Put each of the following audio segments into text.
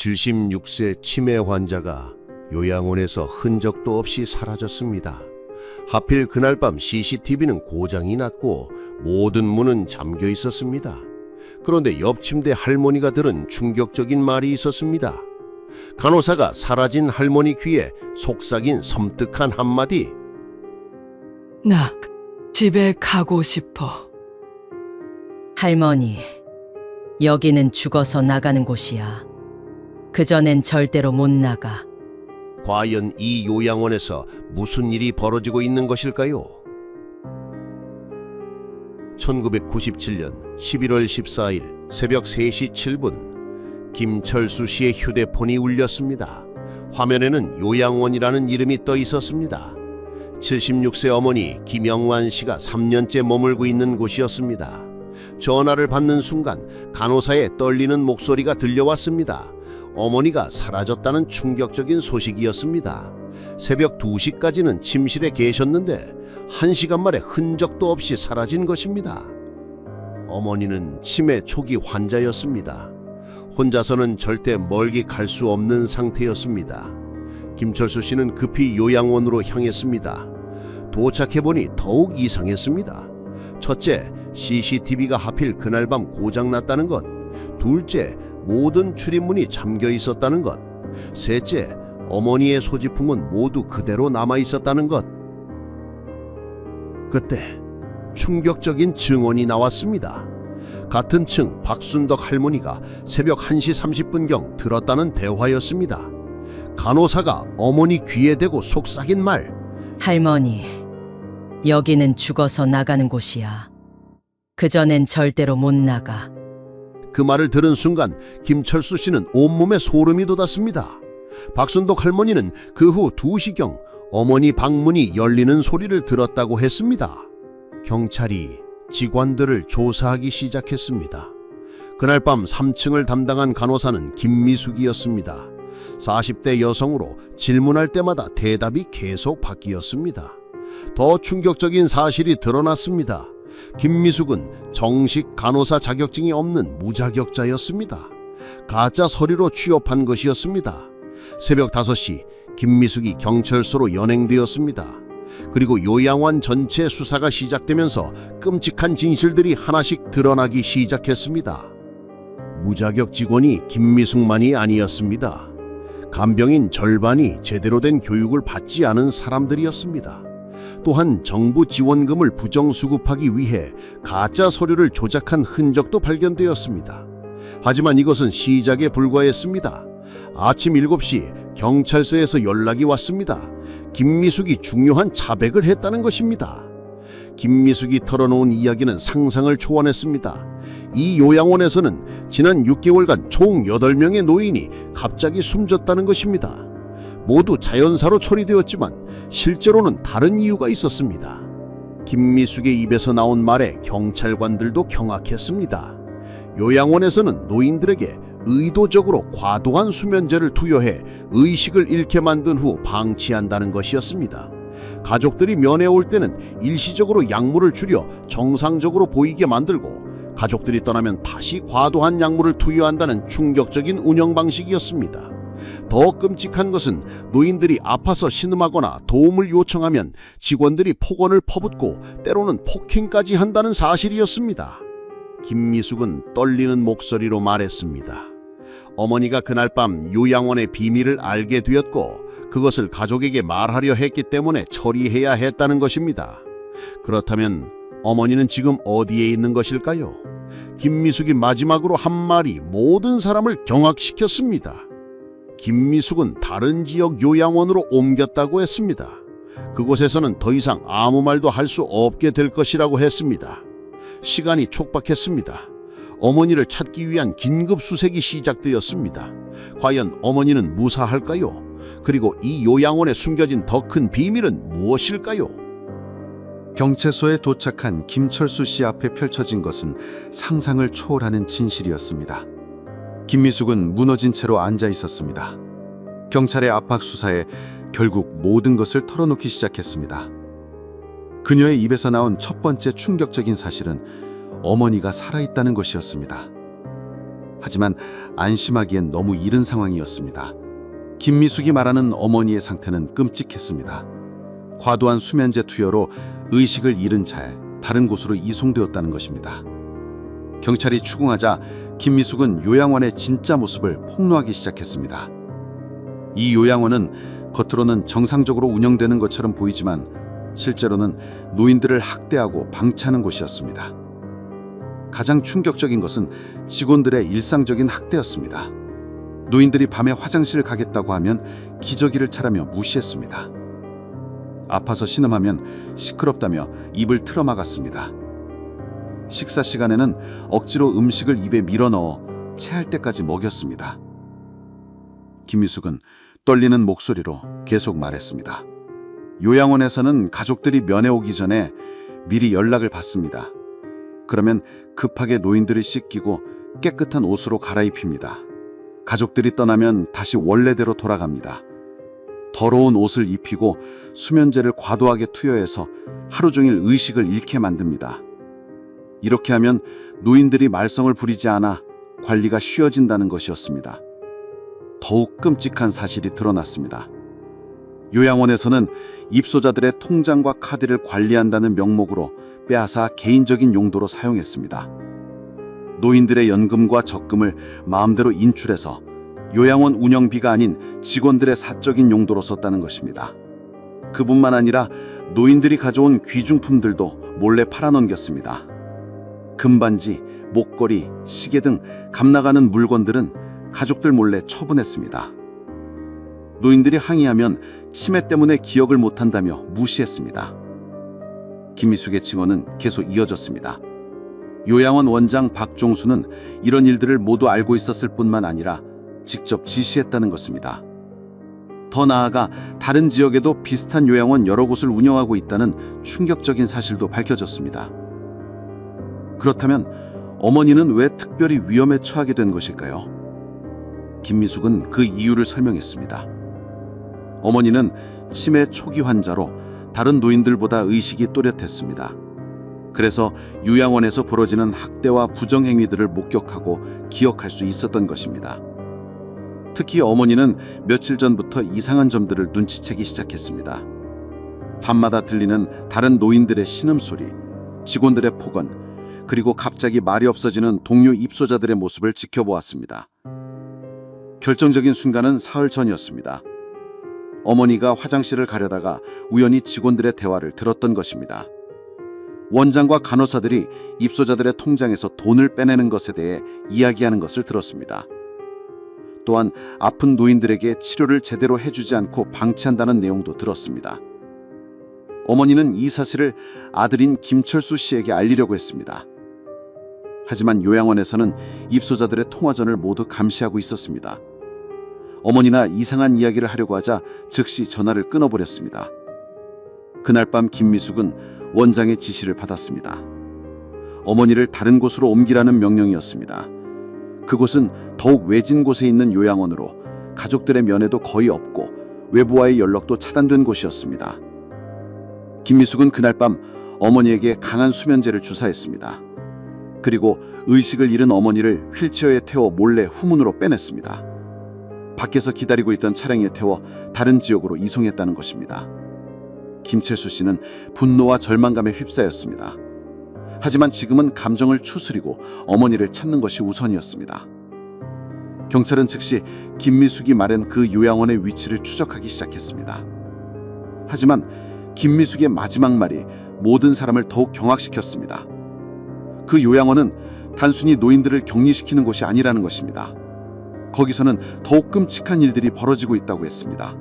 76세 치매 환자가 요양원에서 흔적도 없이 사라졌습니다. 하필 그날 밤 CCTV는 고장이 났고 모든 문은 잠겨 있었습니다. 그런데 옆 침대 할머니가 들은 충격적인 말이 있었습니다. 간호사가 사라진 할머니 귀에 속삭인 섬뜩한 한마디. 나 집에 가고 싶어. 할머니, 여기는 죽어서 나가는 곳이야. 그전엔 절대로 못 나가. 과연 이 요양원에서 무슨 일이 벌어지고 있는 것일까요? 1997년 11월 14일 새벽 3시 7분 김철수 씨의 휴대폰이 울렸습니다. 화면에는 요양원이라는 이름이 떠 있었습니다. 76세 어머니 김영환 씨가 3년째 머물고 있는 곳이었습니다. 전화를 받는 순간 간호사의 떨리는 목소리가 들려왔습니다. 어머니가 사라졌다는 충격적인 소식이었습니다. 새벽 2시까지는 침실에 계셨는데 1시간 만에 흔적도 없이 사라진 것입니다. 어머니는 치매 초기 환자였습니다. 혼자서는 절대 멀리 갈 수 없는 상태였습니다. 김철수 씨는 급히 요양원으로 향했습니다. 도착해보니 더욱 이상했습니다. 첫째, CCTV가 하필 그날 밤 고장났다는 것. 둘째, 모든 출입문이 잠겨 있었다는 것. 셋째, 어머니의 소지품은 모두 그대로 남아 있었다는 것. 그때 충격적인 증언이 나왔습니다. 같은 층 박순덕 할머니가 새벽 1시 30분경 들었다는 대화였습니다. 간호사가 어머니 귀에 대고 속삭인 말. 할머니, 여기는 죽어서 나가는 곳이야. 그전엔 절대로 못 나가. 그 말을 들은 순간 김철수 씨는 온몸에 소름이 돋았습니다. 박순덕 할머니는 그 후 2시경 어머니 방문이 열리는 소리를 들었다고 했습니다. 경찰이 직원들을 조사하기 시작했습니다. 그날 밤 3층을 담당한 간호사는 김미숙이었습니다. 40대 여성으로 질문할 때마다 대답이 계속 바뀌었습니다. 더 충격적인 사실이 드러났습니다. 김미숙은 정식 간호사 자격증이 없는 무자격자였습니다. 가짜 서류로 취업한 것이었습니다. 새벽 5시 김미숙이 경찰서로 연행되었습니다. 그리고 요양원 전체 수사가 시작되면서 끔찍한 진실들이 하나씩 드러나기 시작했습니다. 무자격 직원이 김미숙만이 아니었습니다. 간병인 절반이 제대로 된 교육을 받지 않은 사람들이었습니다. 또한 정부 지원금을 부정수급하기 위해 가짜 서류를 조작한 흔적도 발견되었습니다. 하지만 이것은 시작에 불과했습니다. 아침 7시 경찰서에서 연락이 왔습니다. 김미숙이 중요한 자백을 했다는 것입니다. 김미숙이 털어놓은 이야기는 상상을 초월했습니다. 이 요양원에서는 지난 6개월간 총 8명의 노인이 갑자기 숨졌다는 것입니다. 모두 자연사로 처리되었지만 실제로는 다른 이유가 있었습니다. 김미숙의 입에서 나온 말에 경찰관들도 경악했습니다. 요양원에서는 노인들에게 의도적으로 과도한 수면제를 투여해 의식을 잃게 만든 후 방치한다는 것이었습니다. 가족들이 면회 올 때는 일시적으로 약물을 줄여 정상적으로 보이게 만들고 가족들이 떠나면 다시 과도한 약물을 투여한다는 충격적인 운영 방식이었습니다. 더 끔찍한 것은 노인들이 아파서 신음하거나 도움을 요청하면 직원들이 폭언을 퍼붓고 때로는 폭행까지 한다는 사실이었습니다. 김미숙은 떨리는 목소리로 말했습니다. 어머니가 그날 밤 요양원의 비밀을 알게 되었고 그것을 가족에게 말하려 했기 때문에 처리해야 했다는 것입니다. 그렇다면 어머니는 지금 어디에 있는 것일까요? 김미숙이 마지막으로 한 말이 모든 사람을 경악시켰습니다. 김미숙은 다른 지역 요양원으로 옮겼다고 했습니다. 그곳에서는 더 이상 아무 말도 할 수 없게 될 것이라고 했습니다. 시간이 촉박했습니다. 어머니를 찾기 위한 긴급 수색이 시작되었습니다. 과연 어머니는 무사할까요? 그리고 이 요양원에 숨겨진 더 큰 비밀은 무엇일까요? 경찰서에 도착한 김철수 씨 앞에 펼쳐진 것은 상상을 초월하는 진실이었습니다. 김미숙은 무너진 채로 앉아 있었습니다. 경찰의 압박 수사에 결국 모든 것을 털어놓기 시작했습니다. 그녀의 입에서 나온 첫 번째 충격적인 사실은 어머니가 살아있다는 것이었습니다. 하지만 안심하기엔 너무 이른 상황이었습니다. 김미숙이 말하는 어머니의 상태는 끔찍했습니다. 과도한 수면제 투여로 의식을 잃은 채 다른 곳으로 이송되었다는 것입니다. 경찰이 추궁하자 김미숙은 요양원의 진짜 모습을 폭로하기 시작했습니다. 이 요양원은 겉으로는 정상적으로 운영되는 것처럼 보이지만 실제로는 노인들을 학대하고 방치하는 곳이었습니다. 가장 충격적인 것은 직원들의 일상적인 학대였습니다. 노인들이 밤에 화장실을 가겠다고 하면 기저귀를 차라며 무시했습니다. 아파서 신음하면 시끄럽다며 입을 틀어막았습니다. 식사 시간에는 억지로 음식을 입에 밀어넣어 체할 때까지 먹였습니다. 김미숙은 떨리는 목소리로 계속 말했습니다. 요양원에서는 가족들이 면회 오기 전에 미리 연락을 받습니다. 그러면 급하게 노인들을 씻기고 깨끗한 옷으로 갈아입힙니다. 가족들이 떠나면 다시 원래대로 돌아갑니다. 더러운 옷을 입히고 수면제를 과도하게 투여해서 하루 종일 의식을 잃게 만듭니다. 이렇게 하면 노인들이 말썽을 부리지 않아 관리가 쉬워진다는 것이었습니다. 더욱 끔찍한 사실이 드러났습니다. 요양원에서는 입소자들의 통장과 카드를 관리한다는 명목으로 빼앗아 개인적인 용도로 사용했습니다. 노인들의 연금과 적금을 마음대로 인출해서 요양원 운영비가 아닌 직원들의 사적인 용도로 썼다는 것입니다. 그뿐만 아니라 노인들이 가져온 귀중품들도 몰래 팔아넘겼습니다. 금반지, 목걸이, 시계 등 값나가는 물건들은 가족들 몰래 처분했습니다. 노인들이 항의하면 치매 때문에 기억을 못한다며 무시했습니다. 김미숙의 증언은 계속 이어졌습니다. 요양원 원장 박종수는 이런 일들을 모두 알고 있었을 뿐만 아니라 직접 지시했다는 것입니다. 더 나아가 다른 지역에도 비슷한 요양원 여러 곳을 운영하고 있다는 충격적인 사실도 밝혀졌습니다. 그렇다면 어머니는 왜 특별히 위험에 처하게 된 것일까요? 김미숙은 그 이유를 설명했습니다. 어머니는 치매 초기 환자로 다른 노인들보다 의식이 또렷했습니다. 그래서 요양원에서 벌어지는 학대와 부정행위들을 목격하고 기억할 수 있었던 것입니다. 특히 어머니는 며칠 전부터 이상한 점들을 눈치채기 시작했습니다. 밤마다 들리는 다른 노인들의 신음소리, 직원들의 폭언, 그리고 갑자기 말이 없어지는 동료 입소자들의 모습을 지켜보았습니다. 결정적인 순간은 사흘 전이었습니다. 어머니가 화장실을 가려다가 우연히 직원들의 대화를 들었던 것입니다. 원장과 간호사들이 입소자들의 통장에서 돈을 빼내는 것에 대해 이야기하는 것을 들었습니다. 또한 아픈 노인들에게 치료를 제대로 해주지 않고 방치한다는 내용도 들었습니다. 어머니는 이 사실을 아들인 김철수 씨에게 알리려고 했습니다. 하지만 요양원에서는 입소자들의 통화전을 모두 감시하고 있었습니다. 어머니나 이상한 이야기를 하려고 하자 즉시 전화를 끊어버렸습니다. 그날 밤 김미숙은 원장의 지시를 받았습니다. 어머니를 다른 곳으로 옮기라는 명령이었습니다. 그곳은 더욱 외진 곳에 있는 요양원으로 가족들의 면회도 거의 없고 외부와의 연락도 차단된 곳이었습니다. 김미숙은 그날 밤 어머니에게 강한 수면제를 주사했습니다. 그리고 의식을 잃은 어머니를 휠체어에 태워 몰래 후문으로 빼냈습니다. 밖에서 기다리고 있던 차량에 태워 다른 지역으로 이송했다는 것입니다. 김철수 씨는 분노와 절망감에 휩싸였습니다. 하지만 지금은 감정을 추스리고 어머니를 찾는 것이 우선이었습니다. 경찰은 즉시 김미숙이 말한 그 요양원의 위치를 추적하기 시작했습니다. 하지만 김미숙의 마지막 말이 모든 사람을 더욱 경악시켰습니다. 그 요양원은 단순히 노인들을 격리시키는 곳이 아니라는 것입니다. 거기서는 더욱 끔찍한 일들이 벌어지고 있다고 했습니다.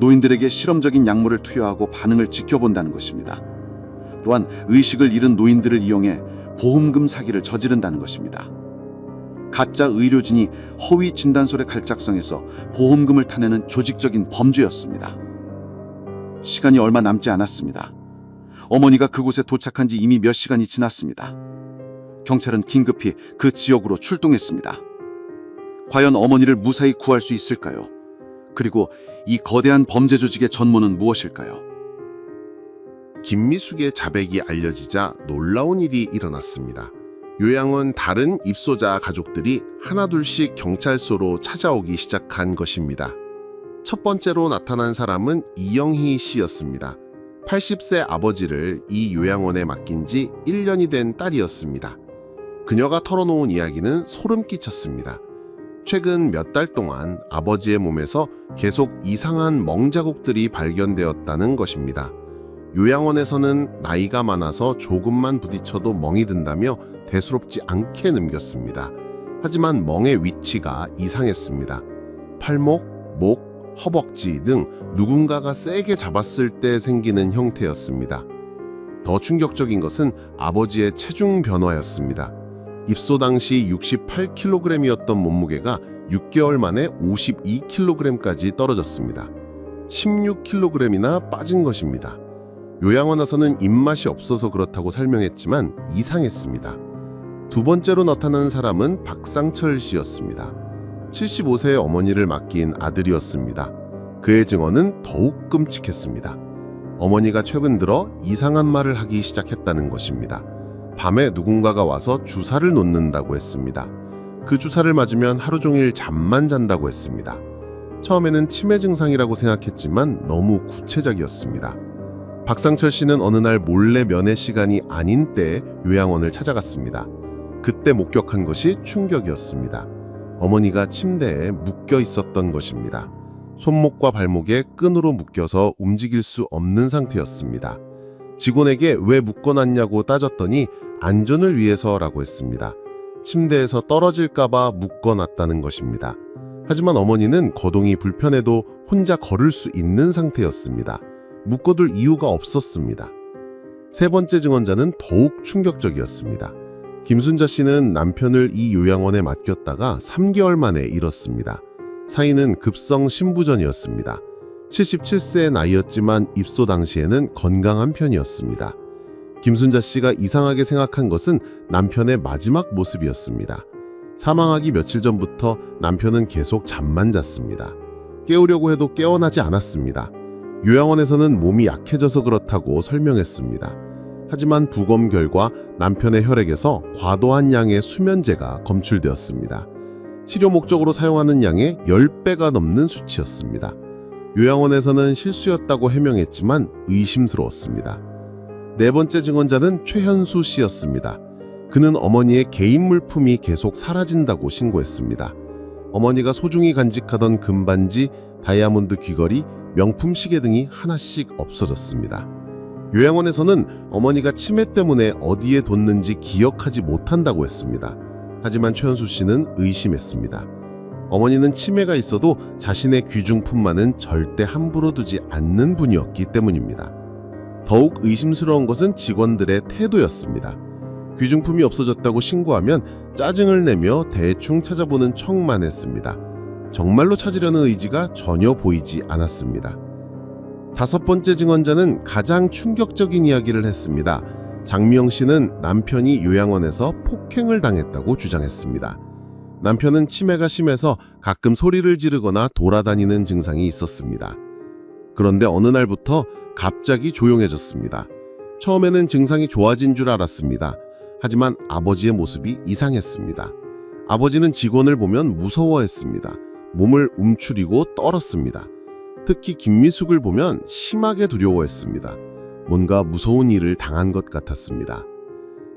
노인들에게 실험적인 약물을 투여하고 반응을 지켜본다는 것입니다. 또한 의식을 잃은 노인들을 이용해 보험금 사기를 저지른다는 것입니다. 가짜 의료진이 허위 진단서를 갈짝성해서 보험금을 타내는 조직적인 범죄였습니다. 시간이 얼마 남지 않았습니다. 어머니가 그곳에 도착한 지 이미 몇 시간이 지났습니다. 경찰은 긴급히 그 지역으로 출동했습니다. 과연 어머니를 무사히 구할 수 있을까요? 그리고 이 거대한 범죄 조직의 전모는 무엇일까요? 김미숙의 자백이 알려지자 놀라운 일이 일어났습니다. 요양원 다른 입소자 가족들이 하나둘씩 경찰서로 찾아오기 시작한 것입니다. 첫 번째로 나타난 사람은 이영희 씨였습니다. 80세 아버지를 이 요양원에 맡긴 지 1년이 된 딸이었습니다. 그녀가 털어놓은 이야기는 소름 끼쳤습니다. 최근 몇 달 동안 아버지의 몸에서 계속 이상한 멍자국들이 발견되었다는 것입니다. 요양원에서는 나이가 많아서 조금만 부딪혀도 멍이 든다며 대수롭지 않게 넘겼습니다. 하지만 멍의 위치가 이상했습니다. 팔목, 목, 허벅지 등 누군가가 세게 잡았을 때 생기는 형태였습니다. 더 충격적인 것은 아버지의 체중 변화였습니다. 입소 당시 68kg이었던 몸무게가 6개월 만에 52kg까지 떨어졌습니다. 16kg이나 빠진 것입니다. 요양원에서는 입맛이 없어서 그렇다고 설명했지만 이상했습니다. 두 번째로 나타난 사람은 박상철 씨였습니다. 75세의 어머니를 맡긴 아들이었습니다. 그의 증언은 더욱 끔찍했습니다. 어머니가 최근 들어 이상한 말을 하기 시작했다는 것입니다. 밤에 누군가가 와서 주사를 놓는다고 했습니다. 그 주사를 맞으면 하루 종일 잠만 잔다고 했습니다. 처음에는 치매 증상이라고 생각했지만 너무 구체적이었습니다. 박상철 씨는 어느 날 몰래 면회 시간이 아닌 때에 요양원을 찾아갔습니다. 그때 목격한 것이 충격이었습니다. 어머니가 침대에 묶여 있었던 것입니다. 손목과 발목에 끈으로 묶여서 움직일 수 없는 상태였습니다. 직원에게 왜 묶어놨냐고 따졌더니 안전을 위해서라고 했습니다. 침대에서 떨어질까봐 묶어놨다는 것입니다. 하지만 어머니는 거동이 불편해도 혼자 걸을 수 있는 상태였습니다. 묶어둘 이유가 없었습니다. 세 번째 증언자는 더욱 충격적이었습니다. 김순자 씨는 남편을 이 요양원에 맡겼다가 3개월 만에 잃었습니다. 사인은 급성 신부전이었습니다. 77세의 나이였지만 입소 당시에는 건강한 편이었습니다. 김순자 씨가 이상하게 생각한 것은 남편의 마지막 모습이었습니다. 사망하기 며칠 전부터 남편은 계속 잠만 잤습니다. 깨우려고 해도 깨어나지 않았습니다. 요양원에서는 몸이 약해져서 그렇다고 설명했습니다. 하지만 부검 결과 남편의 혈액에서 과도한 양의 수면제가 검출되었습니다. 치료 목적으로 사용하는 양의 10배가 넘는 수치였습니다. 요양원에서는 실수였다고 해명했지만 의심스러웠습니다. 네 번째 증언자는 최현수 씨였습니다. 그는 어머니의 개인 물품이 계속 사라진다고 신고했습니다. 어머니가 소중히 간직하던 금반지, 다이아몬드 귀걸이, 명품 시계 등이 하나씩 없어졌습니다. 요양원에서는 어머니가 치매 때문에 어디에 뒀는지 기억하지 못한다고 했습니다. 하지만 최현수 씨는 의심했습니다. 어머니는 치매가 있어도 자신의 귀중품만은 절대 함부로 두지 않는 분이었기 때문입니다. 더욱 의심스러운 것은 직원들의 태도였습니다. 귀중품이 없어졌다고 신고하면 짜증을 내며 대충 찾아보는 척만 했습니다. 정말로 찾으려는 의지가 전혀 보이지 않았습니다. 다섯 번째 증언자는 가장 충격적인 이야기를 했습니다. 장미영 씨는 남편이 요양원에서 폭행을 당했다고 주장했습니다. 남편은 치매가 심해서 가끔 소리를 지르거나 돌아다니는 증상이 있었습니다. 그런데 어느 날부터 갑자기 조용해졌습니다. 처음에는 증상이 좋아진 줄 알았습니다. 하지만 아버지의 모습이 이상했습니다. 아버지는 직원을 보면 무서워했습니다. 몸을 움츠리고 떨었습니다. 특히 김미숙을 보면 심하게 두려워했습니다. 뭔가 무서운 일을 당한 것 같았습니다.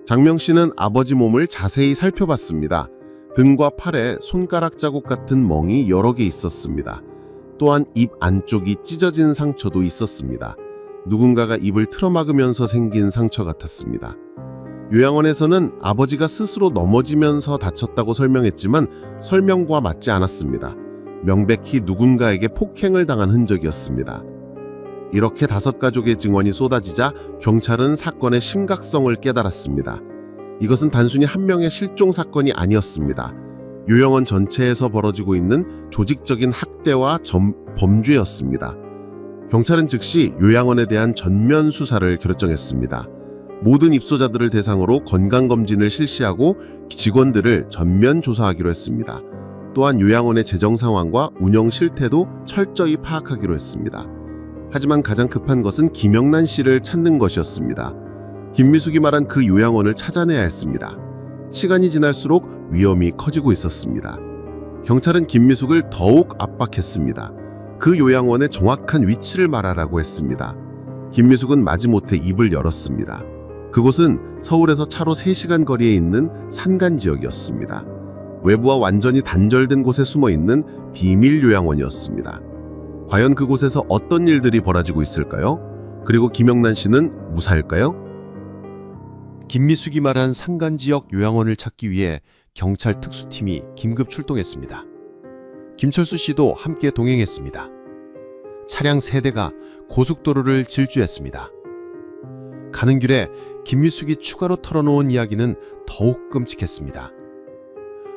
장명 씨는 아버지 몸을 자세히 살펴봤습니다. 등과 팔에 손가락 자국 같은 멍이 여러 개 있었습니다. 또한 입 안쪽이 찢어진 상처도 있었습니다. 누군가가 입을 틀어막으면서 생긴 상처 같았습니다. 요양원에서는 아버지가 스스로 넘어지면서 다쳤다고 설명했지만 설명과 맞지 않았습니다. 명백히 누군가에게 폭행을 당한 흔적이었습니다. 이렇게 5가족의 증언이 쏟아지자 경찰은 사건의 심각성을 깨달았습니다. 이것은 단순히 한 명의 실종 사건이 아니었습니다. 요양원 전체에서 벌어지고 있는 조직적인 학대와 범죄였습니다. 경찰은 즉시 요양원에 대한 전면 수사를 결정했습니다. 모든 입소자들을 대상으로 건강검진을 실시하고 직원들을 전면 조사하기로 했습니다. 또한 요양원의 재정 상황과 운영 실태도 철저히 파악하기로 했습니다. 하지만 가장 급한 것은 김영란 씨를 찾는 것이었습니다. 김미숙이 말한 그 요양원을 찾아내야 했습니다. 시간이 지날수록 위험이 커지고 있었습니다. 경찰은 김미숙을 더욱 압박했습니다. 그 요양원의 정확한 위치를 말하라고 했습니다. 김미숙은 마지못해 입을 열었습니다. 그곳은 서울에서 차로 3시간 거리에 있는 산간 지역이었습니다. 외부와 완전히 단절된 곳에 숨어 있는 비밀 요양원이었습니다. 과연 그곳에서 어떤 일들이 벌어지고 있을까요? 그리고 김영란 씨는 무사일까요? 김미숙이 말한 산간 지역 요양원을 찾기 위해 경찰 특수팀이 긴급 출동했습니다. 김철수 씨도 함께 동행했습니다. 차량 3대가 고속도로를 질주했습니다. 가는 길에 김미숙이 추가로 털어놓은 이야기는 더욱 끔찍했습니다.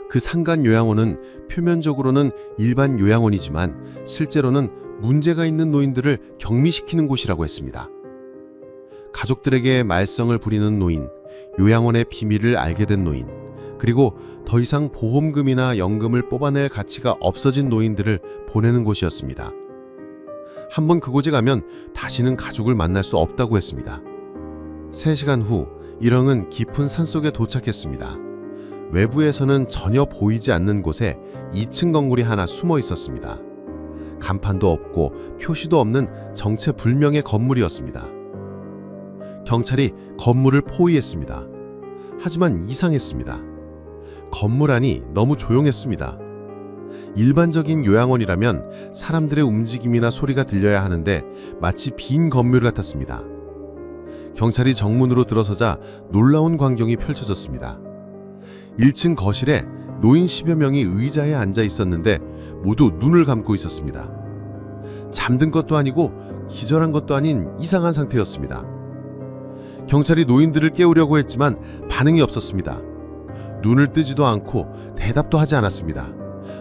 그 산간 요양원은 표면적으로는 일반 요양원이지만 실제로는 문제가 있는 노인들을 격리시키는 곳이라고 했습니다. 가족들에게 말썽을 부리는 노인, 요양원의 비밀을 알게 된 노인, 그리고 더 이상 보험금이나 연금을 뽑아낼 가치가 없어진 노인들을 보내는 곳이었습니다. 한번 그곳에 가면 다시는 가족을 만날 수 없다고 했습니다. 3시간 후 일행은 깊은 산속에 도착했습니다. 외부에서는 전혀 보이지 않는 곳에 2층 건물이 하나 숨어 있었습니다. 간판도 없고 표시도 없는 정체불명의 건물이었습니다. 경찰이 건물을 포위했습니다. 하지만 이상했습니다. 건물 안이 너무 조용했습니다. 일반적인 요양원이라면 사람들의 움직임이나 소리가 들려야 하는데 마치 빈 건물 같았습니다. 경찰이 정문으로 들어서자 놀라운 광경이 펼쳐졌습니다. 1층 거실에 노인 10여 명이 의자에 앉아 있었는데 모두 눈을 감고 있었습니다. 잠든 것도 아니고 기절한 것도 아닌 이상한 상태였습니다. 경찰이 노인들을 깨우려고 했지만 반응이 없었습니다. 눈을 뜨지도 않고 대답도 하지 않았습니다.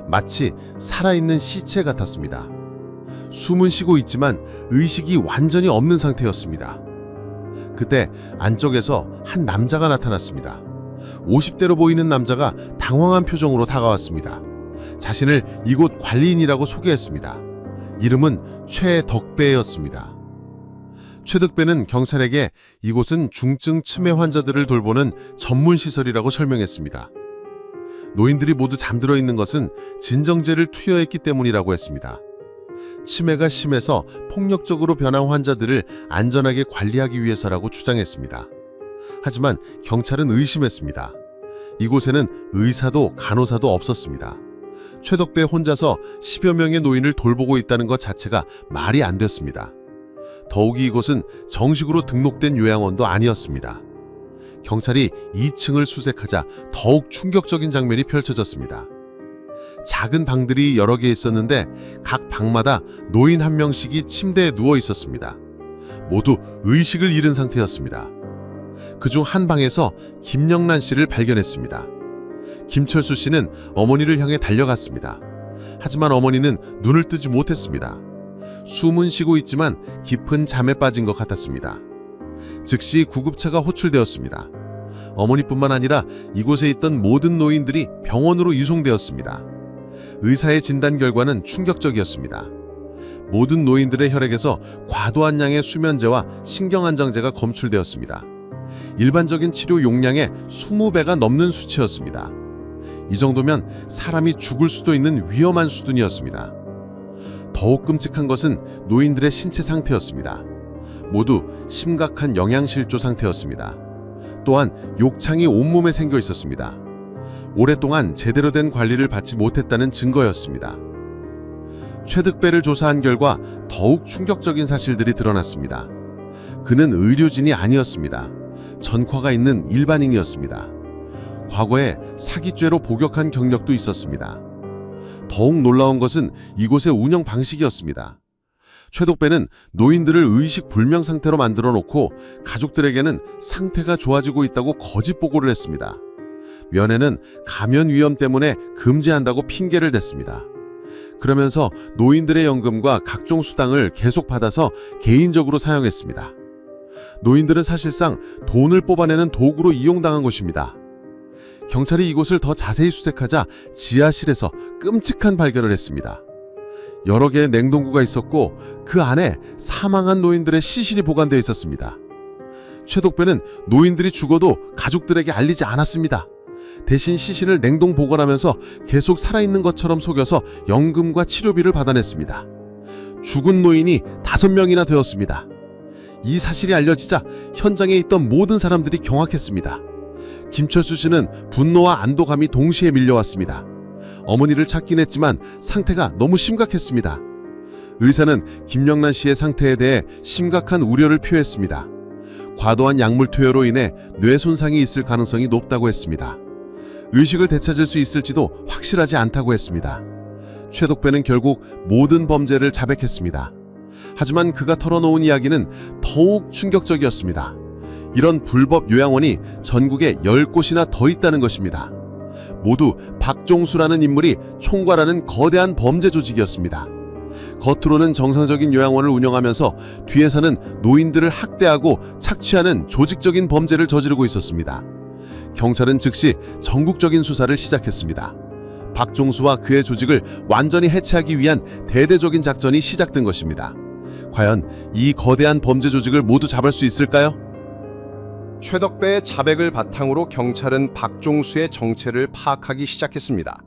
마치 살아있는 시체 같았습니다. 숨은 쉬고 있지만 의식이 완전히 없는 상태였습니다. 그때 안쪽에서 한 남자가 나타났습니다. 50대로 보이는 남자가 당황한 표정으로 다가왔습니다. 자신을 이곳 관리인이라고 소개했습니다. 이름은 최덕배였습니다. 최덕배는 경찰에게 이곳은 중증 치매 환자들을 돌보는 전문 시설이라고 설명했습니다. 노인들이 모두 잠들어 있는 것은 진정제를 투여했기 때문이라고 했습니다. 치매가 심해서 폭력적으로 변한 환자들을 안전하게 관리하기 위해서라고 주장했습니다. 하지만 경찰은 의심했습니다. 이곳에는 의사도 간호사도 없었습니다. 최덕배 혼자서 10여 명의 노인을 돌보고 있다는 것 자체가 말이 안 됐습니다. 더욱이 이곳은 정식으로 등록된 요양원도 아니었습니다. 경찰이 2층을 수색하자 더욱 충격적인 장면이 펼쳐졌습니다. 작은 방들이 여러 개 있었는데 각 방마다 노인 한 명씩이 침대에 누워 있었습니다. 모두 의식을 잃은 상태였습니다. 그중 한 방에서 김영란 씨를 발견했습니다. 김철수 씨는 어머니를 향해 달려갔습니다. 하지만 어머니는 눈을 뜨지 못했습니다. 숨은 쉬고 있지만 깊은 잠에 빠진 것 같았습니다. 즉시 구급차가 호출되었습니다. 어머니뿐만 아니라 이곳에 있던 모든 노인들이 병원으로 이송되었습니다. 의사의 진단 결과는 충격적이었습니다. 모든 노인들의 혈액에서 과도한 양의 수면제와 신경안정제가 검출되었습니다. 일반적인 치료 용량의 20배가 넘는 수치였습니다. 이 정도면 사람이 죽을 수도 있는 위험한 수준이었습니다. 더욱 끔찍한 것은 노인들의 신체 상태였습니다. 모두 심각한 영양실조 상태였습니다. 또한 욕창이 온몸에 생겨 있었습니다. 오랫동안 제대로 된 관리를 받지 못했다는 증거였습니다. 최덕배를 조사한 결과 더욱 충격적인 사실들이 드러났습니다. 그는 의료진이 아니었습니다. 전과가 있는 일반인이었습니다. 과거에 사기죄로 복역한 경력도 있었습니다. 더욱 놀라운 것은 이곳의 운영 방식이었습니다. 최덕배는 노인들을 의식 불명 상태로 만들어 놓고 가족들에게는 상태가 좋아지고 있다고 거짓 보고를 했습니다. 면회는 감염 위험 때문에 금지한다고 핑계를 댔습니다. 그러면서 노인들의 연금과 각종 수당을 계속 받아서 개인적으로 사용했습니다. 노인들은 사실상 돈을 뽑아내는 도구로 이용당한 것입니다. 경찰이 이곳을 더 자세히 수색하자 지하실에서 끔찍한 발견을 했습니다. 여러 개의 냉동고가 있었고 그 안에 사망한 노인들의 시신이 보관되어 있었습니다. 최덕배는 노인들이 죽어도 가족들에게 알리지 않았습니다. 대신 시신을 냉동 보관하면서 계속 살아있는 것처럼 속여서 연금과 치료비를 받아냈습니다. 죽은 노인이 5명이나 되었습니다. 이 사실이 알려지자 현장에 있던 모든 사람들이 경악했습니다. 김철수 씨는 분노와 안도감이 동시에 밀려왔습니다. 어머니를 찾긴 했지만 상태가 너무 심각했습니다. 의사는 김영란 씨의 상태에 대해 심각한 우려를 표했습니다. 과도한 약물 투여로 인해 뇌 손상이 있을 가능성이 높다고 했습니다. 의식을 되찾을 수 있을지도 확실하지 않다고 했습니다. 최독배는 결국 모든 범죄를 자백했습니다. 하지만 그가 털어놓은 이야기는 더욱 충격적이었습니다. 이런 불법 요양원이 전국에 10곳이나 더 있다는 것입니다. 모두 박종수라는 인물이 총괄하는 거대한 범죄 조직이었습니다. 겉으로는 정상적인 요양원을 운영하면서 뒤에서는 노인들을 학대하고 착취하는 조직적인 범죄를 저지르고 있었습니다. 경찰은 즉시 전국적인 수사를 시작했습니다. 박종수와 그의 조직을 완전히 해체하기 위한 대대적인 작전이 시작된 것입니다. 과연 이 거대한 범죄 조직을 모두 잡을 수 있을까요? 최덕배의 자백을 바탕으로 경찰은 박종수의 정체를 파악하기 시작했습니다.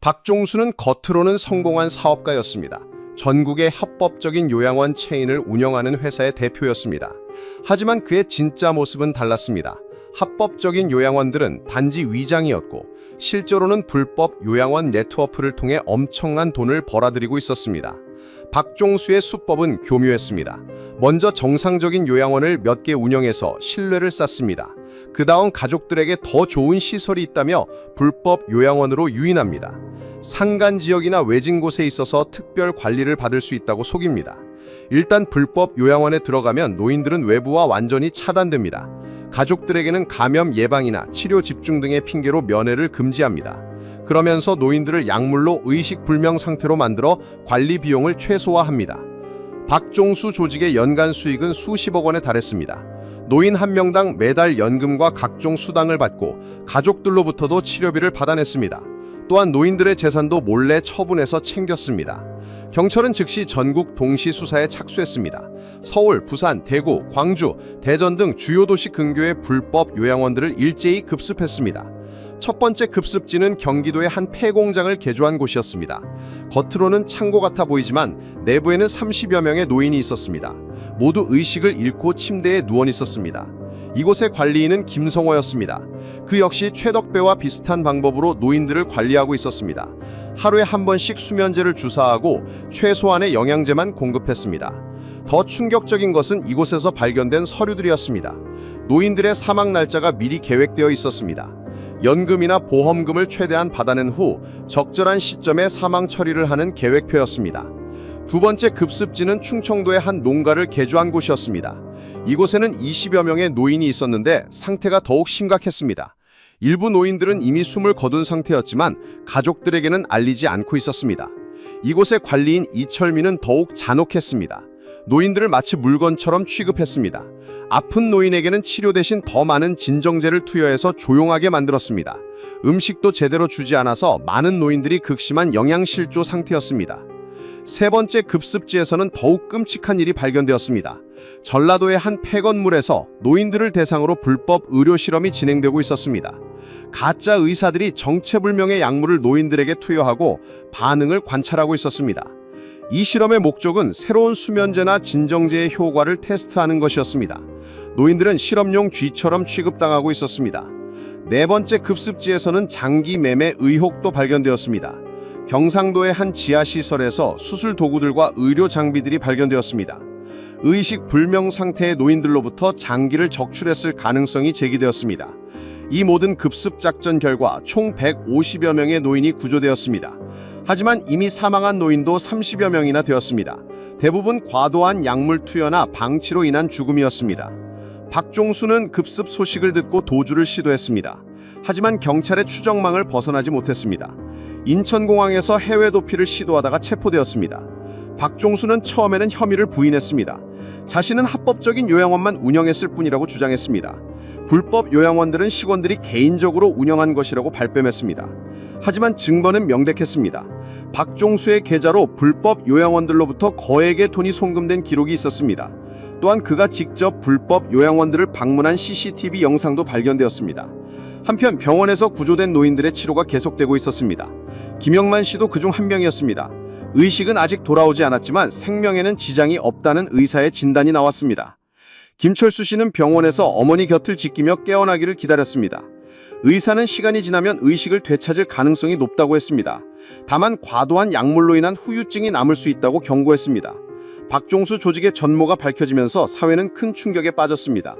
박종수는 겉으로는 성공한 사업가였습니다. 전국의 합법적인 요양원 체인을 운영하는 회사의 대표였습니다. 하지만 그의 진짜 모습은 달랐습니다. 합법적인 요양원들은 단지 위장이었고 실제로는 불법 요양원 네트워크를 통해 엄청난 돈을 벌어들이고 있었습니다. 박종수의 수법은 교묘했습니다. 먼저 정상적인 요양원을 몇 개 운영해서 신뢰를 쌓습니다. 그 다음 가족들에게 더 좋은 시설이 있다며 불법 요양원으로 유인합니다. 산간 지역이나 외진 곳에 있어서 특별 관리를 받을 수 있다고 속입니다. 일단 불법 요양원에 들어가면 노인들은 외부와 완전히 차단됩니다. 가족들에게는 감염 예방이나 치료 집중 등의 핑계로 면회를 금지합니다. 그러면서 노인들을 약물로 의식불명 상태로 만들어 관리 비용을 최소화합니다. 박종수 조직의 연간 수익은 수십억 원에 달했습니다. 노인 한 명당 매달 연금과 각종 수당을 받고 가족들로부터도 치료비를 받아냈습니다. 또한 노인들의 재산도 몰래 처분해서 챙겼습니다. 경찰은 즉시 전국 동시 수사에 착수했습니다. 서울, 부산, 대구, 광주, 대전 등 주요 도시 근교의 불법 요양원들을 일제히 급습했습니다. 첫 번째 급습지는 경기도의 한 폐공장을 개조한 곳이었습니다. 겉으로는 창고 같아 보이지만 내부에는 30여 명의 노인이 있었습니다. 모두 의식을 잃고 침대에 누워 있었습니다. 이곳의 관리인은 김성호였습니다. 그 역시 최덕배와 비슷한 방법으로 노인들을 관리하고 있었습니다. 하루에 한 번씩 수면제를 주사하고 최소한의 영양제만 공급했습니다. 더 충격적인 것은 이곳에서 발견된 서류들이었습니다. 노인들의 사망 날짜가 미리 계획되어 있었습니다. 연금이나 보험금을 최대한 받아낸 후 적절한 시점에 사망 처리를 하는 계획표였습니다. 두 번째 급습지는 충청도의 한 농가를 개조한 곳이었습니다. 이곳에는 20여 명의 노인이 있었는데 상태가 더욱 심각했습니다. 일부 노인들은 이미 숨을 거둔 상태였지만 가족들에게는 알리지 않고 있었습니다. 이곳의 관리인 이철민은 더욱 잔혹했습니다. 노인들을 마치 물건처럼 취급했습니다. 아픈 노인에게는 치료 대신 더 많은 진정제를 투여해서 조용하게 만들었습니다. 음식도 제대로 주지 않아서 많은 노인들이 극심한 영양실조 상태였습니다. 세 번째 급습지에서는 더욱 끔찍한 일이 발견되었습니다. 전라도의 한 폐건물에서 노인들을 대상으로 불법 의료 실험이 진행되고 있었습니다. 가짜 의사들이 정체불명의 약물을 노인들에게 투여하고 반응을 관찰하고 있었습니다. 이 실험의 목적은 새로운 수면제나 진정제의 효과를 테스트하는 것이었습니다. 노인들은 실험용 쥐처럼 취급당하고 있었습니다. 네 번째 급습지에서는 장기 매매 의혹도 발견되었습니다. 경상도의 한 지하시설에서 수술 도구들과 의료 장비들이 발견되었습니다. 의식 불명 상태의 노인들로부터 장기를 적출했을 가능성이 제기되었습니다. 이 모든 급습 작전 결과 총 150여 명의 노인이 구조되었습니다. 하지만 이미 사망한 노인도 30여 명이나 되었습니다. 대부분 과도한 약물 투여나 방치로 인한 죽음이었습니다. 박종수는 급습 소식을 듣고 도주를 시도했습니다. 하지만 경찰의 추적망을 벗어나지 못했습니다. 인천공항에서 해외 도피를 시도하다가 체포되었습니다. 박종수는 처음에는 혐의를 부인했습니다. 자신은 합법적인 요양원만 운영했을 뿐이라고 주장했습니다. 불법 요양원들은 직원들이 개인적으로 운영한 것이라고 발뺌했습니다. 하지만 증거는 명백했습니다. 박종수의 계좌로 불법 요양원들로부터 거액의 돈이 송금된 기록이 있었습니다. 또한 그가 직접 불법 요양원들을 방문한 CCTV 영상도 발견되었습니다. 한편 병원에서 구조된 노인들의 치료가 계속되고 있었습니다. 김영만 씨도 그중 한 명이었습니다. 의식은 아직 돌아오지 않았지만 생명에는 지장이 없다는 의사의 진단이 나왔습니다. 김철수 씨는 병원에서 어머니 곁을 지키며 깨어나기를 기다렸습니다. 의사는 시간이 지나면 의식을 되찾을 가능성이 높다고 했습니다. 다만 과도한 약물로 인한 후유증이 남을 수 있다고 경고했습니다. 박종수 조직의 전모가 밝혀지면서 사회는 큰 충격에 빠졌습니다.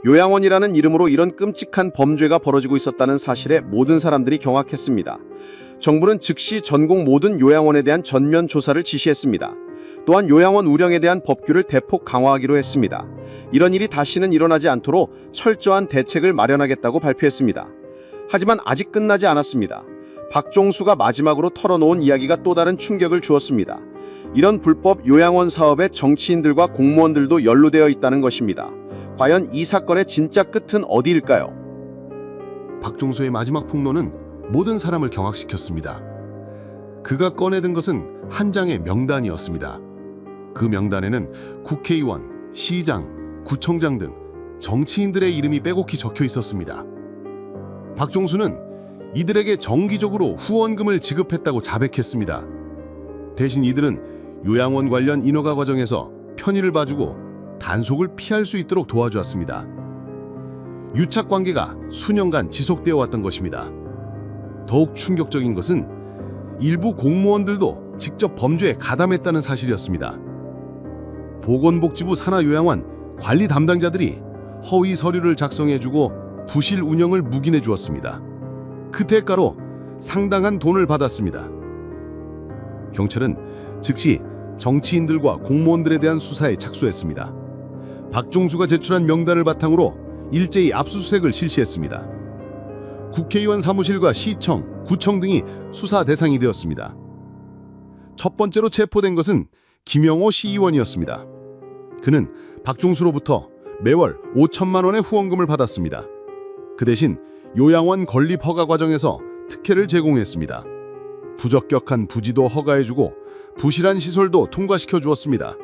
요양원이라는 이름으로 이런 끔찍한 범죄가 벌어지고 있었다는 사실에 모든 사람들이 경악했습니다. 정부는 즉시 전국 모든 요양원에 대한 전면 조사를 지시했습니다. 또한 요양원 운영에 대한 법규를 대폭 강화하기로 했습니다. 이런 일이 다시는 일어나지 않도록 철저한 대책을 마련하겠다고 발표했습니다. 하지만 아직 끝나지 않았습니다. 박종수가 마지막으로 털어놓은 이야기가 또 다른 충격을 주었습니다. 이런 불법 요양원 사업에 정치인들과 공무원들도 연루되어 있다는 것입니다. 과연 이 사건의 진짜 끝은 어디일까요? 박종수의 마지막 폭로는 모든 사람을 경악시켰습니다. 그가 꺼내든 것은 한 장의 명단이었습니다. 그 명단에는 국회의원, 시장, 구청장 등 정치인들의 이름이 빼곡히 적혀 있었습니다. 박종수는 이들에게 정기적으로 후원금을 지급했다고 자백했습니다. 대신 이들은 요양원 관련 인허가 과정에서 편의를 봐주고 단속을 피할 수 있도록 도와주었습니다. 유착 관계가 수년간 지속되어 왔던 것입니다. 더욱 충격적인 것은 일부 공무원들도 직접 범죄에 가담했다는 사실이었습니다. 보건복지부 산하요양원 관리 담당자들이 허위 서류를 작성해주고 부실 운영을 묵인해 주었습니다. 그 대가로 상당한 돈을 받았습니다. 경찰은 즉시 정치인들과 공무원들에 대한 수사에 착수했습니다. 박종수가 제출한 명단을 바탕으로 일제히 압수수색을 실시했습니다. 국회의원 사무실과 시청, 구청 등이 수사 대상이 되었습니다. 첫 번째로 체포된 것은 김영호 시의원이었습니다. 그는 박종수로부터 매월 5천만 원의 후원금을 받았습니다. 그 대신 요양원 건립 허가 과정에서 특혜를 제공했습니다. 부적격한 부지도 허가해주고 부실한 시설도 통과시켜 주었습니다.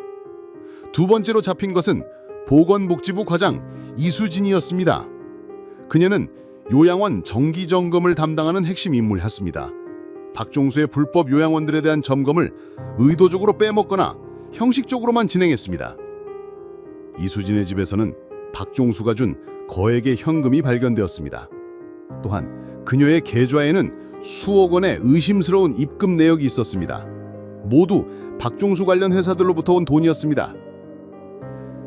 두 번째로 잡힌 것은 보건복지부 과장 이수진이었습니다. 그녀는 요양원 정기 점검을 담당하는 핵심 인물이었습니다. 박종수의 불법 요양원들에 대한 점검을 의도적으로 빼먹거나 형식적으로만 진행했습니다. 이수진의 집에서는 박종수가 준 거액의 현금이 발견되었습니다. 또한 그녀의 계좌에는 수억 원의 의심스러운 입금 내역이 있었습니다. 모두 박종수 관련 회사들로부터 온 돈이었습니다.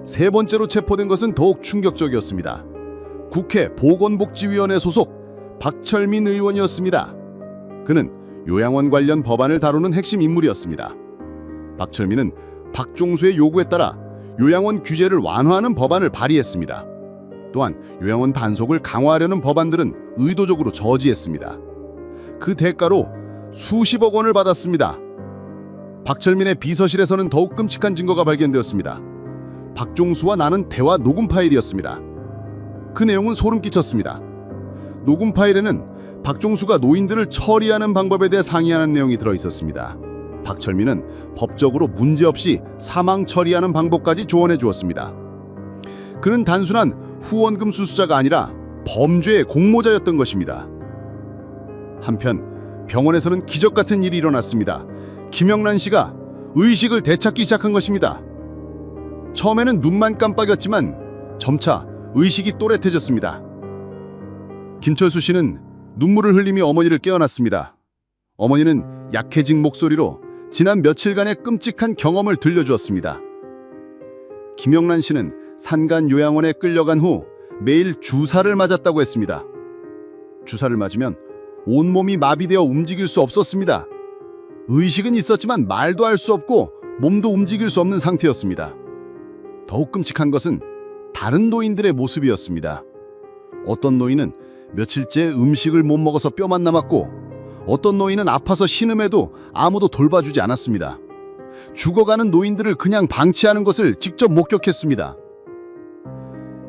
세 번째로 체포된 것은 더욱 충격적이었습니다. 국회 보건복지위원회 소속 박철민 의원이었습니다. 그는 요양원 관련 법안을 다루는 핵심 인물이었습니다. 박철민은 박종수의 요구에 따라 요양원 규제를 완화하는 법안을 발의했습니다. 또한 요양원 단속을 강화하려는 법안들은 의도적으로 저지했습니다. 그 대가로 수십억 원을 받았습니다. 박철민의 비서실에서는 더욱 끔찍한 증거가 발견되었습니다. 박종수와 나눈 대화 녹음 파일이었습니다. 그 내용은 소름 끼쳤습니다. 녹음 파일에는 박종수가 노인들을 처리하는 방법에 대해 상의하는 내용이 들어있었습니다. 박철민은 법적으로 문제없이 사망 처리하는 방법까지 조언해 주었습니다. 그는 단순한 후원금 수수자가 아니라 범죄의 공모자였던 것입니다. 한편 병원에서는 기적 같은 일이 일어났습니다. 김영란 씨가 의식을 되찾기 시작한 것입니다. 처음에는 눈만 깜빡였지만 점차 의식이 또렷해졌습니다. 김철수 씨는 눈물을 흘리며 어머니를 깨어났습니다. 어머니는 약해진 목소리로 지난 며칠간의 끔찍한 경험을 들려주었습니다. 김영란 씨는 산간 요양원에 끌려간 후 매일 주사를 맞았다고 했습니다. 주사를 맞으면 온몸이 마비되어 움직일 수 없었습니다. 의식은 있었지만 말도 할 수 없고 몸도 움직일 수 없는 상태였습니다. 더욱 끔찍한 것은 다른 노인들의 모습이었습니다. 어떤 노인은 며칠째 음식을 못 먹어서 뼈만 남았고 어떤 노인은 아파서 신음해도 아무도 돌봐주지 않았습니다. 죽어가는 노인들을 그냥 방치하는 것을 직접 목격했습니다.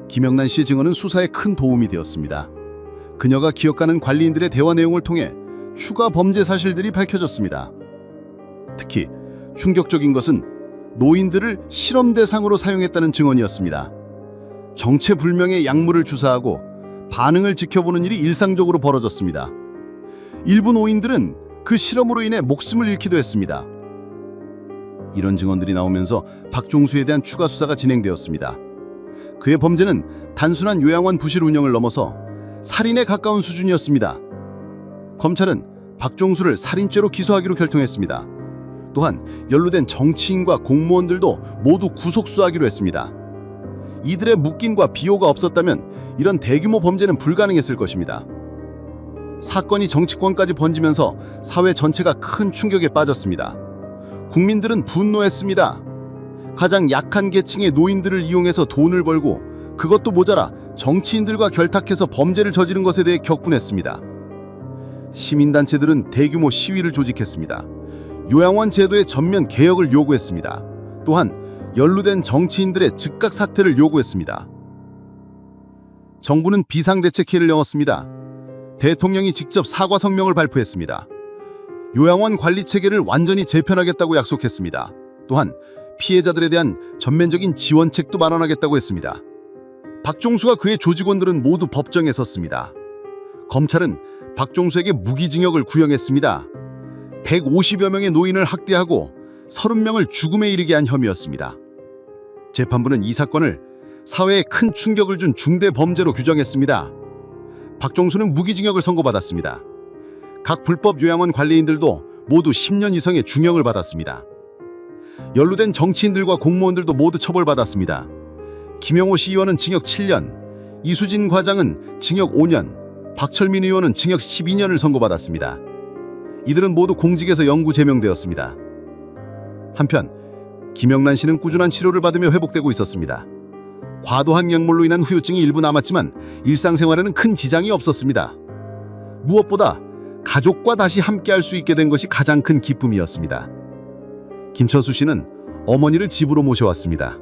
김영란 씨의 증언은 수사에 큰 도움이 되었습니다. 그녀가 기억하는 관리인들의 대화 내용을 통해 추가 범죄 사실들이 밝혀졌습니다. 특히 충격적인 것은 노인들을 실험 대상으로 사용했다는 증언이었습니다. 정체불명의 약물을 주사하고 반응을 지켜보는 일이 일상적으로 벌어졌습니다. 일부 노인들은 그 실험으로 인해 목숨을 잃기도 했습니다. 이런 증언들이 나오면서 박종수에 대한 추가 수사가 진행되었습니다. 그의 범죄는 단순한 요양원 부실 운영을 넘어서 살인에 가까운 수준이었습니다. 검찰은 박종수를 살인죄로 기소하기로 결정했습니다. 또한 연루된 정치인과 공무원들도 모두 구속수하기로 했습니다. 이들의 묵인과 비호가 없었다면 이런 대규모 범죄는 불가능했을 것입니다. 사건이 정치권까지 번지면서 사회 전체가 큰 충격에 빠졌습니다. 국민들은 분노했습니다. 가장 약한 계층의 노인들을 이용해서 돈을 벌고 그것도 모자라 정치인들과 결탁해서 범죄를 저지른 것에 대해 격분했습니다. 시민단체들은 대규모 시위를 조직했습니다. 요양원 제도의 전면 개혁을 요구했습니다. 또한 연루된 정치인들의 즉각 사퇴를 요구했습니다. 정부는 비상대책회의를 열었습니다. 대통령이 직접 사과 성명을 발표했습니다. 요양원 관리 체계를 완전히 재편하겠다고 약속했습니다. 또한 피해자들에 대한 전면적인 지원책도 마련하겠다고 했습니다. 박종수와 그의 조직원들은 모두 법정에 섰습니다. 검찰은 박종수에게 무기징역을 구형했습니다. 150여 명의 노인을 학대하고 30명을 죽음에 이르게 한 혐의였습니다. 재판부는 이 사건을 사회에 큰 충격을 준 중대 범죄로 규정했습니다. 박종수는 무기징역을 선고받았습니다. 각 불법 요양원 관리인들도 모두 10년 이상의 중형을 받았습니다. 연루된 정치인들과 공무원들도 모두 처벌받았습니다. 김영호 시의원은 징역 7년, 이수진 과장은 징역 5년, 박철민 의원은 징역 12년을 선고받았습니다. 이들은 모두 공직에서 영구 제명되었습니다. 한편 김영란 씨는 꾸준한 치료를 받으며 회복되고 있었습니다. 과도한 약물로 인한 후유증이 일부 남았지만 일상생활에는 큰 지장이 없었습니다. 무엇보다 가족과 다시 함께할 수 있게 된 것이 가장 큰 기쁨이었습니다. 김철수 씨는 어머니를 집으로 모셔왔습니다.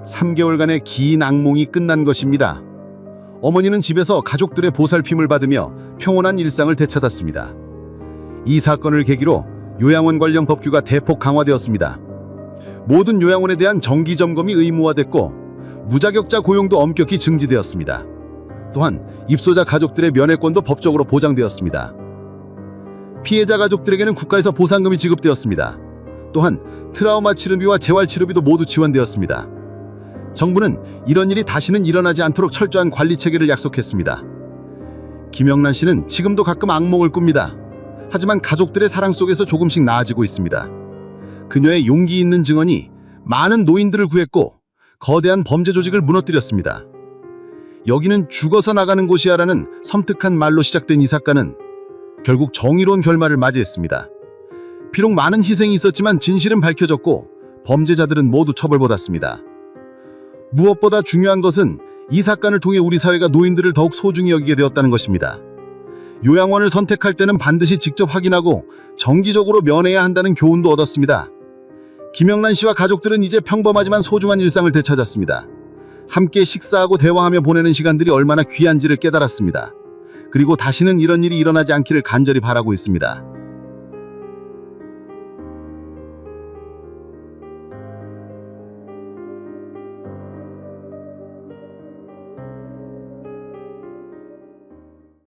3개월간의 긴 악몽이 끝난 것입니다. 어머니는 집에서 가족들의 보살핌을 받으며 평온한 일상을 되찾았습니다. 이 사건을 계기로 요양원 관련 법규가 대폭 강화되었습니다. 모든 요양원에 대한 정기 점검이 의무화됐고 무자격자 고용도 엄격히 증지되었습니다. 또한 입소자 가족들의 면회권도 법적으로 보장되었습니다. 피해자 가족들에게는 국가에서 보상금이 지급되었습니다. 또한 트라우마 치료비와 재활 치료비도 모두 지원되었습니다. 정부는 이런 일이 다시는 일어나지 않도록 철저한 관리 체계를 약속했습니다. 김영란 씨는 지금도 가끔 악몽을 꿉니다. 하지만 가족들의 사랑 속에서 조금씩 나아지고 있습니다. 그녀의 용기 있는 증언이 많은 노인들을 구했고 거대한 범죄 조직을 무너뜨렸습니다. 여기는 죽어서 나가는 곳이야라는 섬뜩한 말로 시작된 이 사건은 결국 정의로운 결말을 맞이했습니다. 비록 많은 희생이 있었지만 진실은 밝혀졌고 범죄자들은 모두 처벌받았습니다. 무엇보다 중요한 것은 이 사건을 통해 우리 사회가 노인들을 더욱 소중히 여기게 되었다는 것입니다. 요양원을 선택할 때는 반드시 직접 확인하고 정기적으로 면회해야 한다는 교훈도 얻었습니다. 김영란 씨와 가족들은 이제 평범하지만 소중한 일상을 되찾았습니다. 함께 식사하고 대화하며 보내는 시간들이 얼마나 귀한지를 깨달았습니다. 그리고 다시는 이런 일이 일어나지 않기를 간절히 바라고 있습니다.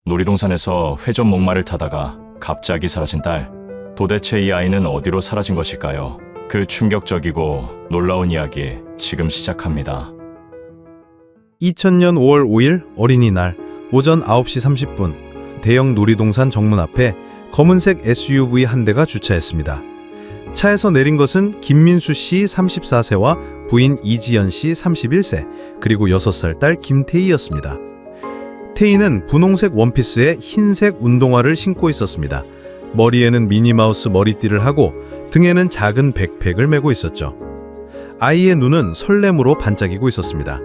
놀이동산에서 회전 목마를 타다가 갑자기 사라진 딸. 도대체 이 아이는 어디로 사라진 것일까요? 그 충격적이고 놀라운 이야기 지금 시작합니다. 2000년 5월 5일 어린이날 오전 9시 30분 대형 놀이동산 정문 앞에 검은색 SUV 한 대가 주차했습니다. 차에서 내린 것은 김민수 씨 34세와 부인 이지연 씨 31세 그리고 6살 딸 김태희였습니다. 태희는 분홍색 원피스에 흰색 운동화를 신고 있었습니다. 머리에는 미니마우스 머리띠를 하고 등에는 작은 백팩을 메고 있었죠. 아이의 눈은 설렘으로 반짝이고 있었습니다.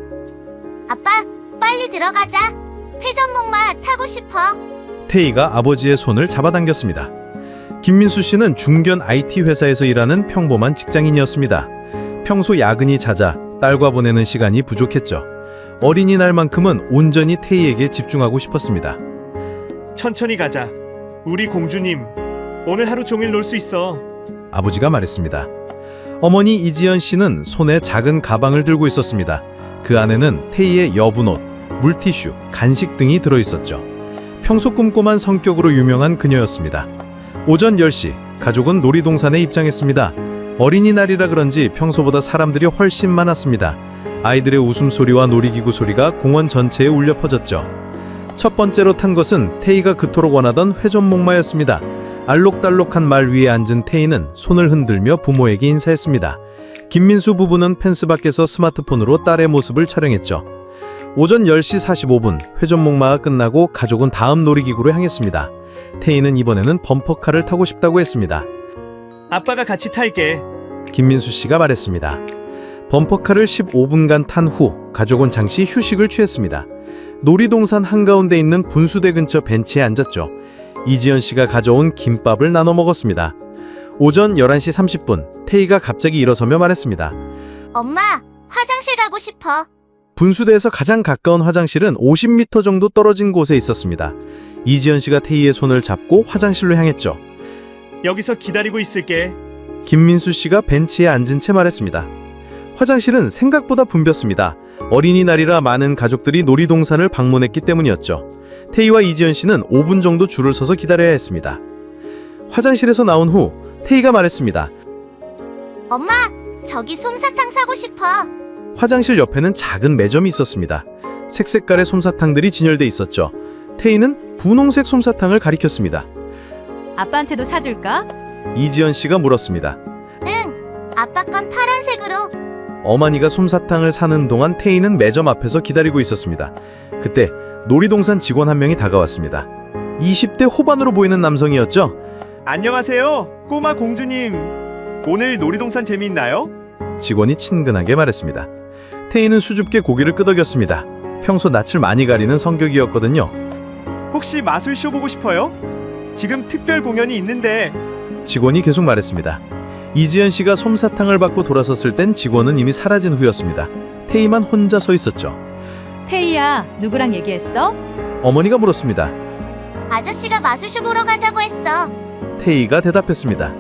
아빠, 빨리 들어가자. 회전목마 타고 싶어. 태희가 아버지의 손을 잡아당겼습니다. 김민수 씨는 중견 IT 회사에서 일하는 평범한 직장인이었습니다. 평소 야근이 잦아 딸과 보내는 시간이 부족했죠. 어린이날만큼은 온전히 태희에게 집중하고 싶었습니다. 천천히 가자. 우리 공주님, 오늘 하루 종일 놀 수 있어. 아버지가 말했습니다. 어머니 이지연 씨는 손에 작은 가방을 들고 있었습니다. 그 안에는 태희의 여분옷, 물티슈, 간식 등이 들어있었죠. 평소 꼼꼼한 성격으로 유명한 그녀였습니다. 오전 10시, 가족은 놀이동산에 입장했습니다. 어린이날이라 그런지 평소보다 사람들이 훨씬 많았습니다. 아이들의 웃음소리와 놀이기구 소리가 공원 전체에 울려 퍼졌죠. 첫 번째로 탄 것은 태희가 그토록 원하던 회전목마였습니다. 알록달록한 말 위에 앉은 태희는 손을 흔들며 부모에게 인사했습니다. 김민수 부부는 펜스 밖에서 스마트폰으로 딸의 모습을 촬영했죠. 오전 10시 45분, 회전목마가 끝나고 가족은 다음 놀이기구로 향했습니다. 태희는 이번에는 범퍼카를 타고 싶다고 했습니다. 아빠가 같이 탈게. 김민수 씨가 말했습니다. 범퍼카를 15분간 탄 후 가족은 잠시 휴식을 취했습니다. 놀이동산 한가운데 있는 분수대 근처 벤치에 앉았죠. 이지연 씨가 가져온 김밥을 나눠 먹었습니다. 오전 11시 30분, 태희가 갑자기 일어서며 말했습니다. 엄마, 화장실 가고 싶어. 분수대에서 가장 가까운 화장실은 50m 정도 떨어진 곳에 있었습니다. 이지연 씨가 태희의 손을 잡고 화장실로 향했죠. 여기서 기다리고 있을게. 김민수 씨가 벤치에 앉은 채 말했습니다. 화장실은 생각보다 붐볐습니다. 어린이날이라 많은 가족들이 놀이동산을 방문했기 때문이었죠. 태희와 이지연 씨는 5분 정도 줄을 서서 기다려야 했습니다. 화장실에서 나온 후 태희가 말했습니다. 엄마, 저기 솜사탕 사고 싶어. 화장실 옆에는 작은 매점이 있었습니다. 색색깔의 솜사탕들이 진열돼 있었죠. 태희는 분홍색 솜사탕을 가리켰습니다. 아빠한테도 사줄까? 이지연 씨가 물었습니다. 응, 아빠 건 파란색으로. 어머니가 솜사탕을 사는 동안 태희는 매점 앞에서 기다리고 있었습니다. 그때 놀이동산 직원 한 명이 다가왔습니다. 20대 후반으로 보이는 남성이었죠. 안녕하세요, 꼬마 공주님. 오늘 놀이동산 재미있나요? 직원이 친근하게 말했습니다. 태희는 수줍게 고개를 끄덕였습니다. 평소 낯을 많이 가리는 성격이었거든요. 혹시 마술쇼 보고 싶어요? 지금 특별 공연이 있는데. 직원이 계속 말했습니다. 이지연 씨가 솜사탕을 받고 돌아섰을 땐 직원은 이미 사라진 후였습니다. 태희만 혼자 서 있었죠. 태희야, 누구랑 얘기했어? 어머니가 물었습니다. 아저씨가 마술쇼 보러 가자고 했어. 태희가 대답했습니다.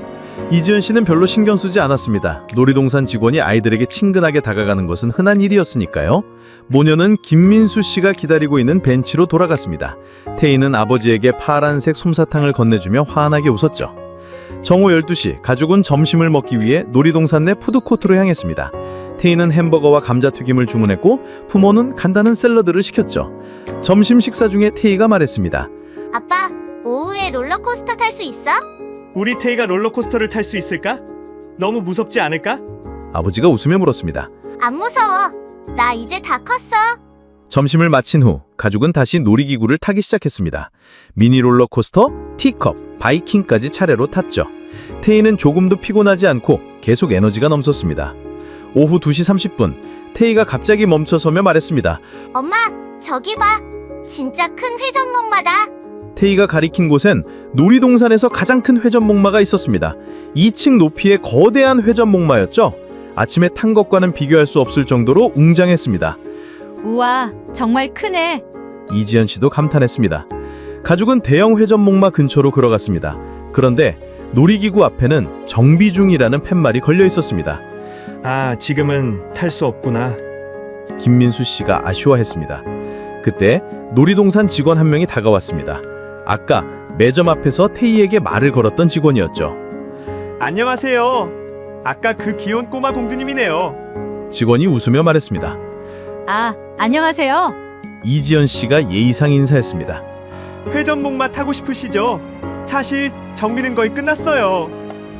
이지연 씨는 별로 신경 쓰지 않았습니다. 놀이동산 직원이 아이들에게 친근하게 다가가는 것은 흔한 일이었으니까요. 모녀는 김민수 씨가 기다리고 있는 벤치로 돌아갔습니다. 태희는 아버지에게 파란색 솜사탕을 건네주며 환하게 웃었죠. 정오 12시, 가족은 점심을 먹기 위해 놀이동산 내 푸드코트로 향했습니다. 태희는 햄버거와 감자튀김을 주문했고 부모는 간단한 샐러드를 시켰죠. 점심 식사 중에 태희가 말했습니다. 아빠, 오후에 롤러코스터 탈 수 있어? 우리 태희가 롤러코스터를 탈 수 있을까? 너무 무섭지 않을까? 아버지가 웃으며 물었습니다. 안 무서워. 나 이제 다 컸어. 점심을 마친 후 가족은 다시 놀이기구를 타기 시작했습니다. 미니 롤러코스터, 티컵, 바이킹까지 차례로 탔죠. 태희는 조금도 피곤하지 않고 계속 에너지가 넘쳤습니다. 오후 2시 30분, 태희가 갑자기 멈춰서며 말했습니다. 엄마, 저기 봐. 진짜 큰 회전목마다. 태희가 가리킨 곳엔 놀이동산에서 가장 큰 회전목마가 있었습니다. 2층 높이의 거대한 회전목마였죠. 아침에 탄 것과는 비교할 수 없을 정도로 웅장했습니다. 우와, 정말 크네. 이지연 씨도 감탄했습니다. 가족은 대형 회전목마 근처로 걸어갔습니다. 그런데 놀이기구 앞에는 정비 중이라는 팻말이 걸려 있었습니다. 아, 지금은 탈 수 없구나. 김민수 씨가 아쉬워했습니다. 그때 놀이동산 직원 한 명이 다가왔습니다. 아까 매점 앞에서 태희에게 말을 걸었던 직원이었죠. 안녕하세요. 아까 그 귀여운 꼬마 공주님이네요. 직원이 웃으며 말했습니다. 아, 안녕하세요. 이지연 씨가 예의상 인사했습니다. 회전목마 타고 싶으시죠? 사실 정비는 거의 끝났어요.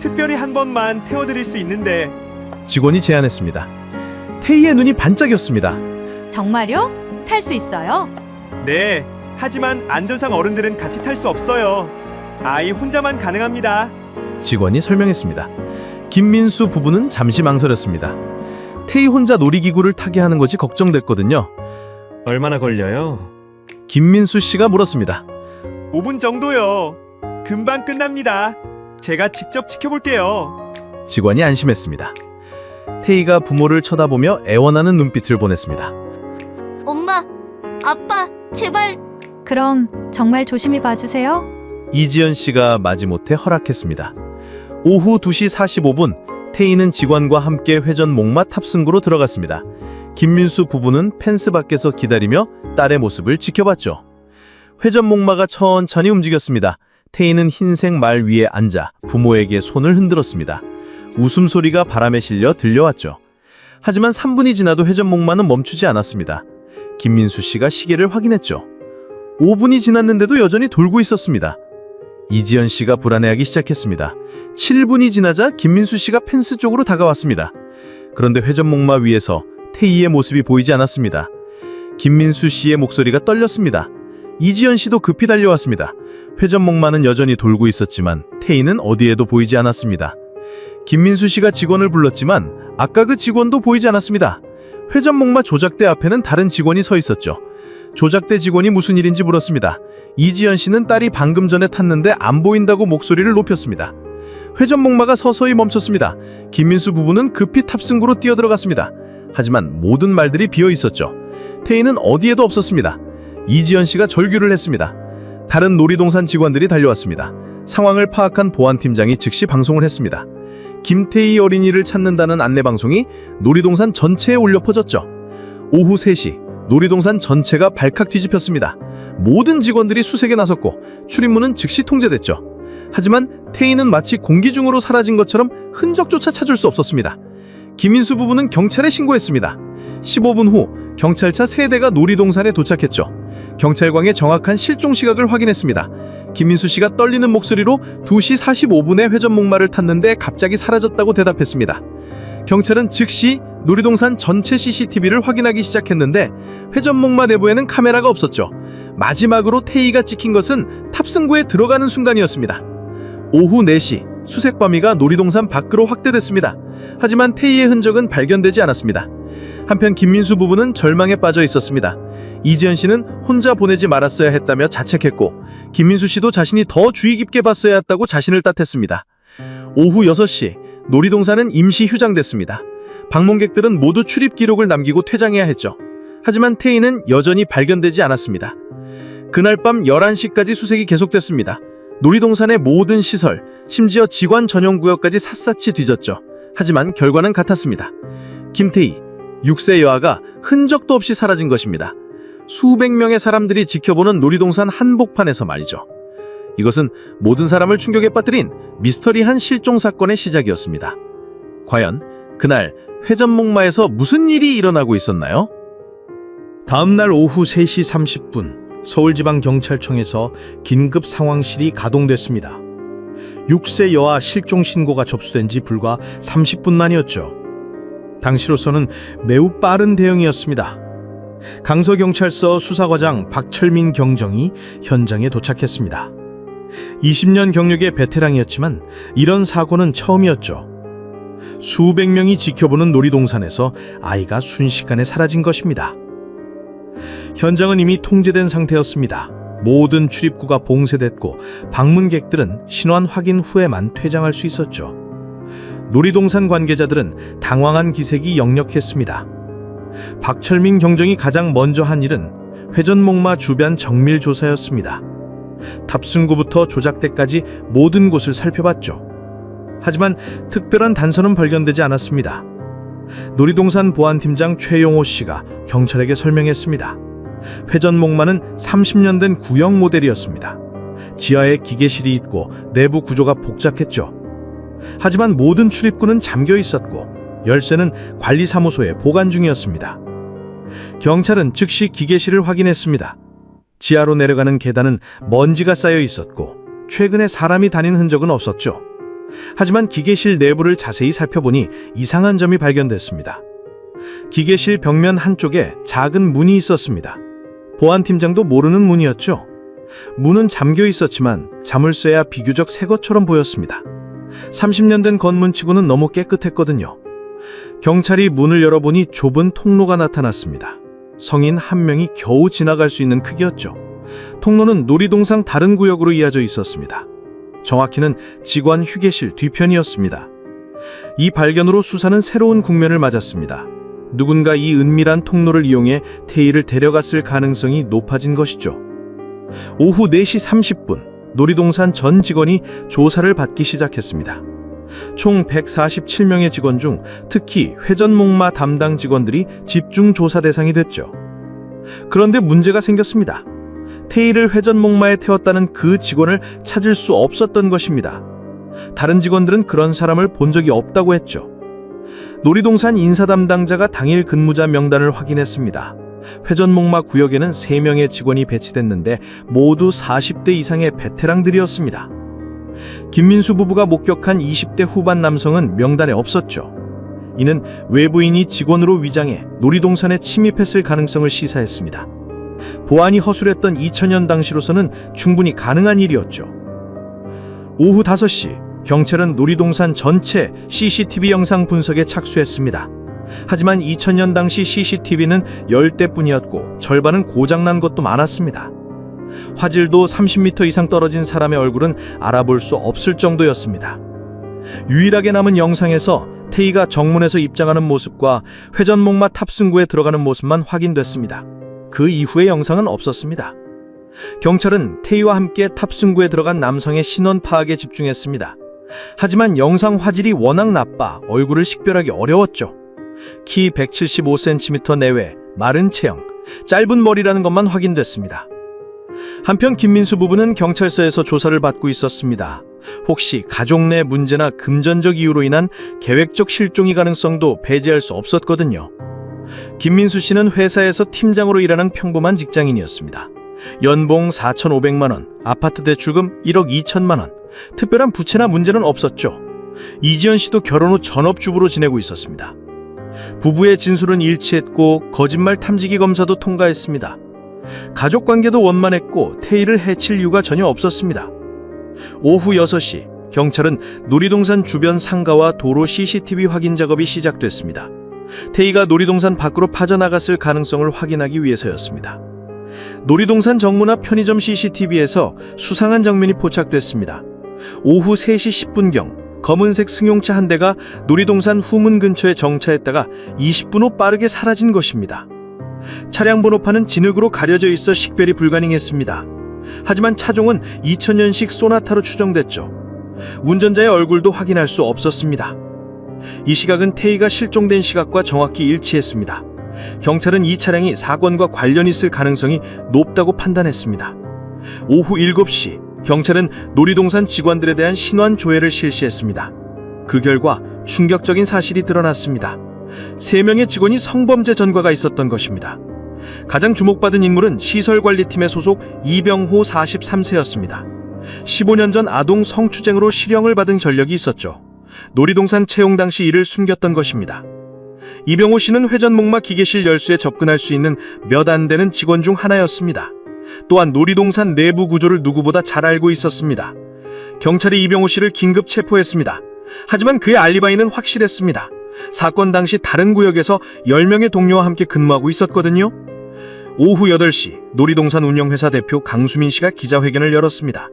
특별히 한 번만 태워드릴 수 있는데. 직원이 제안했습니다. 태희의 눈이 반짝였습니다. 정말요? 탈 수 있어요? 네, 하지만 안전상 어른들은 같이 탈 수 없어요. 아이 혼자만 가능합니다. 직원이 설명했습니다. 김민수 부부는 잠시 망설였습니다. 태희 혼자 놀이기구를 타게 하는 것이 걱정됐거든요. 얼마나 걸려요? 김민수 씨가 물었습니다. 5분 정도요. 금방 끝납니다. 제가 직접 지켜볼게요. 직원이 안심했습니다. 태희가 부모를 쳐다보며 애원하는 눈빛을 보냈습니다. 엄마, 아빠, 제발. 그럼 정말 조심히 봐주세요. 이지연 씨가 마지못해 허락했습니다. 오후 2시 45분 태희는 직원과 함께 회전 목마 탑승구로 들어갔습니다. 김민수 부부는 펜스 밖에서 기다리며 딸의 모습을 지켜봤죠. 회전 목마가 천천히 움직였습니다. 태희는 흰색 말 위에 앉아 부모에게 손을 흔들었습니다. 웃음소리가 바람에 실려 들려왔죠. 하지만 3분이 지나도 회전 목마는 멈추지 않았습니다. 김민수 씨가 시계를 확인했죠. 5분이 지났는데도 여전히 돌고 있었습니다. 이지연 씨가 불안해하기 시작했습니다. 7분이 지나자 김민수 씨가 펜스 쪽으로 다가왔습니다. 그런데 회전 목마 위에서 태희의 모습이 보이지 않았습니다. 김민수 씨의 목소리가 떨렸습니다. 이지연 씨도 급히 달려왔습니다. 회전 목마는 여전히 돌고 있었지만 태희는 어디에도 보이지 않았습니다. 김민수 씨가 직원을 불렀지만 아까 그 직원도 보이지 않았습니다. 회전 목마 조작대 앞에는 다른 직원이 서 있었죠. 조작대 직원이 무슨 일인지 물었습니다. 이지연 씨는 딸이 방금 전에 탔는데 안 보인다고 목소리를 높였습니다. 회전 목마가 서서히 멈췄습니다. 김민수 부부는 급히 탑승구로 뛰어들어갔습니다. 하지만 모든 말들이 비어 있었죠. 태희는 어디에도 없었습니다. 이지연 씨가 절규를 했습니다. 다른 놀이동산 직원들이 달려왔습니다. 상황을 파악한 보안팀장이 즉시 방송을 했습니다. 김태희 어린이를 찾는다는 안내방송이 놀이동산 전체에 울려 퍼졌죠. 오후 3시 놀이동산 전체가 발칵 뒤집혔습니다. 모든 직원들이 수색에 나섰고 출입문은 즉시 통제됐죠. 하지만 태희는 마치 공기 중으로 사라진 것처럼 흔적조차 찾을 수 없었습니다. 김민수 부부는 경찰에 신고했습니다. 15분 후 경찰차 3대가 놀이동산에 도착했죠. 경찰관의 정확한 실종 시각을 확인했습니다. 김민수 씨가 떨리는 목소리로 2시 45분에 회전 목마를 탔는데 갑자기 사라졌다고 대답했습니다. 경찰은 즉시 놀이동산 전체 CCTV를 확인하기 시작했는데 회전 목마 내부에는 카메라가 없었죠. 마지막으로 태희가 찍힌 것은 탑승구에 들어가는 순간이었습니다. 오후 4시 수색 범위가 놀이동산 밖으로 확대됐습니다. 하지만 태희의 흔적은 발견되지 않았습니다. 한편 김민수 부부는 절망에 빠져 있었습니다. 이지연 씨는 혼자 보내지 말았어야 했다며 자책했고 김민수 씨도 자신이 더 주의 깊게 봤어야 했다고 자신을 탓했습니다. 오후 6시 놀이동산은 임시 휴장됐습니다. 방문객들은 모두 출입 기록을 남기고 퇴장해야 했죠. 하지만 태희는 여전히 발견되지 않았습니다. 그날 밤 11시까지 수색이 계속됐습니다. 놀이동산의 모든 시설, 심지어 직원 전용 구역까지 샅샅이 뒤졌죠. 하지만 결과는 같았습니다. 김태희, 6세 여아가 흔적도 없이 사라진 것입니다. 수백 명의 사람들이 지켜보는 놀이동산 한복판에서 말이죠. 이것은 모든 사람을 충격에 빠뜨린 미스터리한 실종 사건의 시작이었습니다. 과연 그날 회전 목마에서 무슨 일이 일어나고 있었나요? 다음 날 오후 3시 30분 서울지방경찰청에서 긴급 상황실이 가동됐습니다. 6세 여아 실종 신고가 접수된 지 불과 30분 만이었죠. 당시로서는 매우 빠른 대응이었습니다. 강서경찰서 수사과장 박철민 경정이 현장에 도착했습니다. 20년 경력의 베테랑이었지만 이런 사고는 처음이었죠. 수백 명이 지켜보는 놀이동산에서 아이가 순식간에 사라진 것입니다. 현장은 이미 통제된 상태였습니다. 모든 출입구가 봉쇄됐고 방문객들은 신원 확인 후에만 퇴장할 수 있었죠. 놀이동산 관계자들은 당황한 기색이 역력했습니다. 박철민 경정이 가장 먼저 한 일은 회전 목마 주변 정밀 조사였습니다. 탑승구부터 조작대까지 모든 곳을 살펴봤죠. 하지만 특별한 단서는 발견되지 않았습니다. 놀이동산 보안팀장 최용호 씨가 경찰에게 설명했습니다. 회전 목마는 30년 된 구형 모델이었습니다. 지하에 기계실이 있고 내부 구조가 복잡했죠. 하지만 모든 출입구는 잠겨 있었고 열쇠는 관리사무소에 보관 중이었습니다. 경찰은 즉시 기계실을 확인했습니다. 지하로 내려가는 계단은 먼지가 쌓여 있었고 최근에 사람이 다닌 흔적은 없었죠. 하지만 기계실 내부를 자세히 살펴보니 이상한 점이 발견됐습니다. 기계실 벽면 한쪽에 작은 문이 있었습니다. 보안팀장도 모르는 문이었죠. 문은 잠겨 있었지만 자물쇠야 비교적 새 것처럼 보였습니다. 30년 된 건문치고는 너무 깨끗했거든요. 경찰이 문을 열어보니 좁은 통로가 나타났습니다. 성인 한 명이 겨우 지나갈 수 있는 크기였죠. 통로는 놀이동산 다른 구역으로 이어져 있었습니다. 정확히는 직원 휴게실 뒤편이었습니다. 이 발견으로 수사는 새로운 국면을 맞았습니다. 누군가 이 은밀한 통로를 이용해 태희를 데려갔을 가능성이 높아진 것이죠. 오후 4시 30분 놀이동산 전 직원이 조사를 받기 시작했습니다. 총 147명의 직원 중 특히 회전목마 담당 직원들이 집중 조사 대상이 됐죠. 그런데 문제가 생겼습니다. 태희를 회전목마에 태웠다는 그 직원을 찾을 수 없었던 것입니다. 다른 직원들은 그런 사람을 본 적이 없다고 했죠. 놀이동산 인사 담당자가 당일 근무자 명단을 확인했습니다. 회전목마 구역에는 3명의 직원이 배치됐는데 모두 40대 이상의 베테랑들이었습니다. 김민수 부부가 목격한 20대 후반 남성은 명단에 없었죠. 이는 외부인이 직원으로 위장해 놀이동산에 침입했을 가능성을 시사했습니다. 보안이 허술했던 2000년 당시로서는 충분히 가능한 일이었죠. 오후 5시 경찰은 놀이동산 전체 CCTV 영상 분석에 착수했습니다. 하지만 2000년 당시 CCTV는 10대뿐이었고 절반은 고장난 것도 많았습니다. 화질도 30m 이상 떨어진 사람의 얼굴은 알아볼 수 없을 정도였습니다. 유일하게 남은 영상에서 태희가 정문에서 입장하는 모습과 회전목마 탑승구에 들어가는 모습만 확인됐습니다. 그 이후의 영상은 없었습니다. 경찰은 태희와 함께 탑승구에 들어간 남성의 신원 파악에 집중했습니다. 하지만 영상 화질이 워낙 나빠 얼굴을 식별하기 어려웠죠. 키 175cm 내외, 마른 체형, 짧은 머리라는 것만 확인됐습니다. 한편 김민수 부부는 경찰서에서 조사를 받고 있었습니다. 혹시 가족 내 문제나 금전적 이유로 인한 계획적 실종이 가능성도 배제할 수 없었거든요. 김민수 씨는 회사에서 팀장으로 일하는 평범한 직장인이었습니다. 연봉 4,500만 원, 아파트 대출금 1억 2천만 원, 특별한 부채나 문제는 없었죠. 이지연 씨도 결혼 후 전업주부로 지내고 있었습니다. 부부의 진술은 일치했고 거짓말 탐지기 검사도 통과했습니다. 가족관계도 원만했고 태희를 해칠 이유가 전혀 없었습니다. 오후 6시 경찰은 놀이동산 주변 상가와 도로 CCTV 확인 작업이 시작됐습니다. 태희가 놀이동산 밖으로 빠져나갔을 가능성을 확인하기 위해서였습니다. 놀이동산 정문 앞 편의점 CCTV에서 수상한 장면이 포착됐습니다. 오후 3시 10분경 검은색 승용차 한 대가 놀이동산 후문 근처에 정차했다가 20분 후 빠르게 사라진 것입니다. 차량 번호판은 진흙으로 가려져 있어 식별이 불가능했습니다. 하지만 차종은 2000년식 소나타로 추정됐죠. 운전자의 얼굴도 확인할 수 없었습니다. 이 시각은 태희가 실종된 시각과 정확히 일치했습니다. 경찰은 이 차량이 사건과 관련이 있을 가능성이 높다고 판단했습니다. 오후 7시 경찰은 놀이동산 직원들에 대한 신원 조회를 실시했습니다. 그 결과 충격적인 사실이 드러났습니다. 3명의 직원이 성범죄 전과가 있었던 것입니다. 가장 주목받은 인물은 시설관리팀의 소속 이병호 43세였습니다. 15년 전 아동 성추쟁으로 실형을 받은 전력이 있었죠. 놀이동산 채용 당시 이를 숨겼던 것입니다. 이병호 씨는 회전목마 기계실 열쇠에 접근할 수 있는 몇 안 되는 직원 중 하나였습니다. 또한 놀이동산 내부 구조를 누구보다 잘 알고 있었습니다. 경찰이 이병호 씨를 긴급 체포했습니다. 하지만 그의 알리바이는 확실했습니다. 사건 당시 다른 구역에서 10명의 동료와 함께 근무하고 있었거든요. 오후 8시 놀이동산 운영회사 대표 강수민 씨가 기자회견을 열었습니다.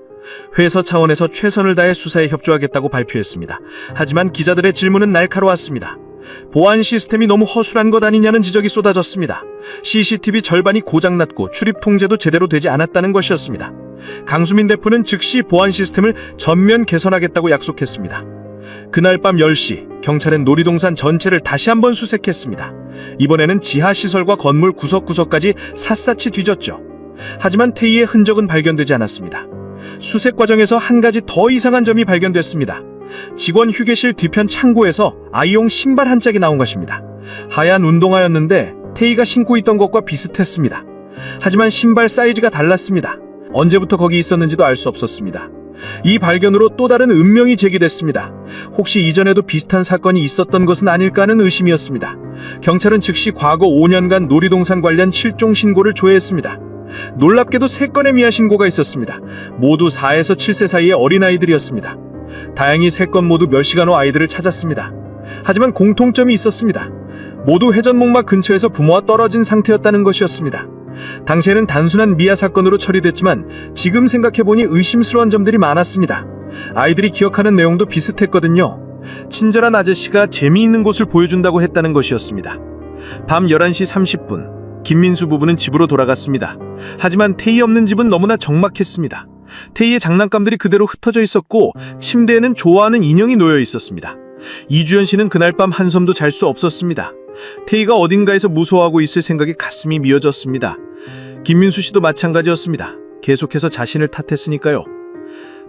회사 차원에서 최선을 다해 수사에 협조하겠다고 발표했습니다. 하지만 기자들의 질문은 날카로웠습니다. 보안 시스템이 너무 허술한 것 아니냐는 지적이 쏟아졌습니다. CCTV 절반이 고장났고 출입 통제도 제대로 되지 않았다는 것이었습니다. 강수민 대표는 즉시 보안 시스템을 전면 개선하겠다고 약속했습니다. 그날 밤 10시 경찰은 놀이동산 전체를 다시 한번 수색했습니다. 이번에는 지하시설과 건물 구석구석까지 샅샅이 뒤졌죠. 하지만 태희의 흔적은 발견되지 않았습니다. 수색 과정에서 한 가지 더 이상한 점이 발견됐습니다. 직원 휴게실 뒤편 창고에서 아이용 신발 한 짝이 나온 것입니다. 하얀 운동화였는데 태희가 신고 있던 것과 비슷했습니다. 하지만 신발 사이즈가 달랐습니다. 언제부터 거기 있었는지도 알 수 없었습니다. 이 발견으로 또 다른 운명이 제기됐습니다. 혹시 이전에도 비슷한 사건이 있었던 것은 아닐까 하는 의심이었습니다. 경찰은 즉시 과거 5년간 놀이동산 관련 실종 신고를 조회했습니다. 놀랍게도 3건의 미아 신고가 있었습니다. 모두 4에서 7세 사이의 어린아이들이었습니다. 다행히 3건 모두 몇 시간 후 아이들을 찾았습니다. 하지만 공통점이 있었습니다. 모두 회전목마 근처에서 부모와 떨어진 상태였다는 것이었습니다. 당시에는 단순한 미아 사건으로 처리됐지만 지금 생각해보니 의심스러운 점들이 많았습니다. 아이들이 기억하는 내용도 비슷했거든요. 친절한 아저씨가 재미있는 곳을 보여준다고 했다는 것이었습니다. 밤 11시 30분, 김민수 부부는 집으로 돌아갔습니다. 하지만 태희 없는 집은 너무나 적막했습니다. 태희의 장난감들이 그대로 흩어져 있었고 침대에는 좋아하는 인형이 놓여 있었습니다. 이주연 씨는 그날 밤 한숨도 잘 수 없었습니다. 태희가 어딘가에서 무서워하고 있을 생각에 가슴이 미어졌습니다. 김민수 씨도 마찬가지였습니다. 계속해서 자신을 탓했으니까요.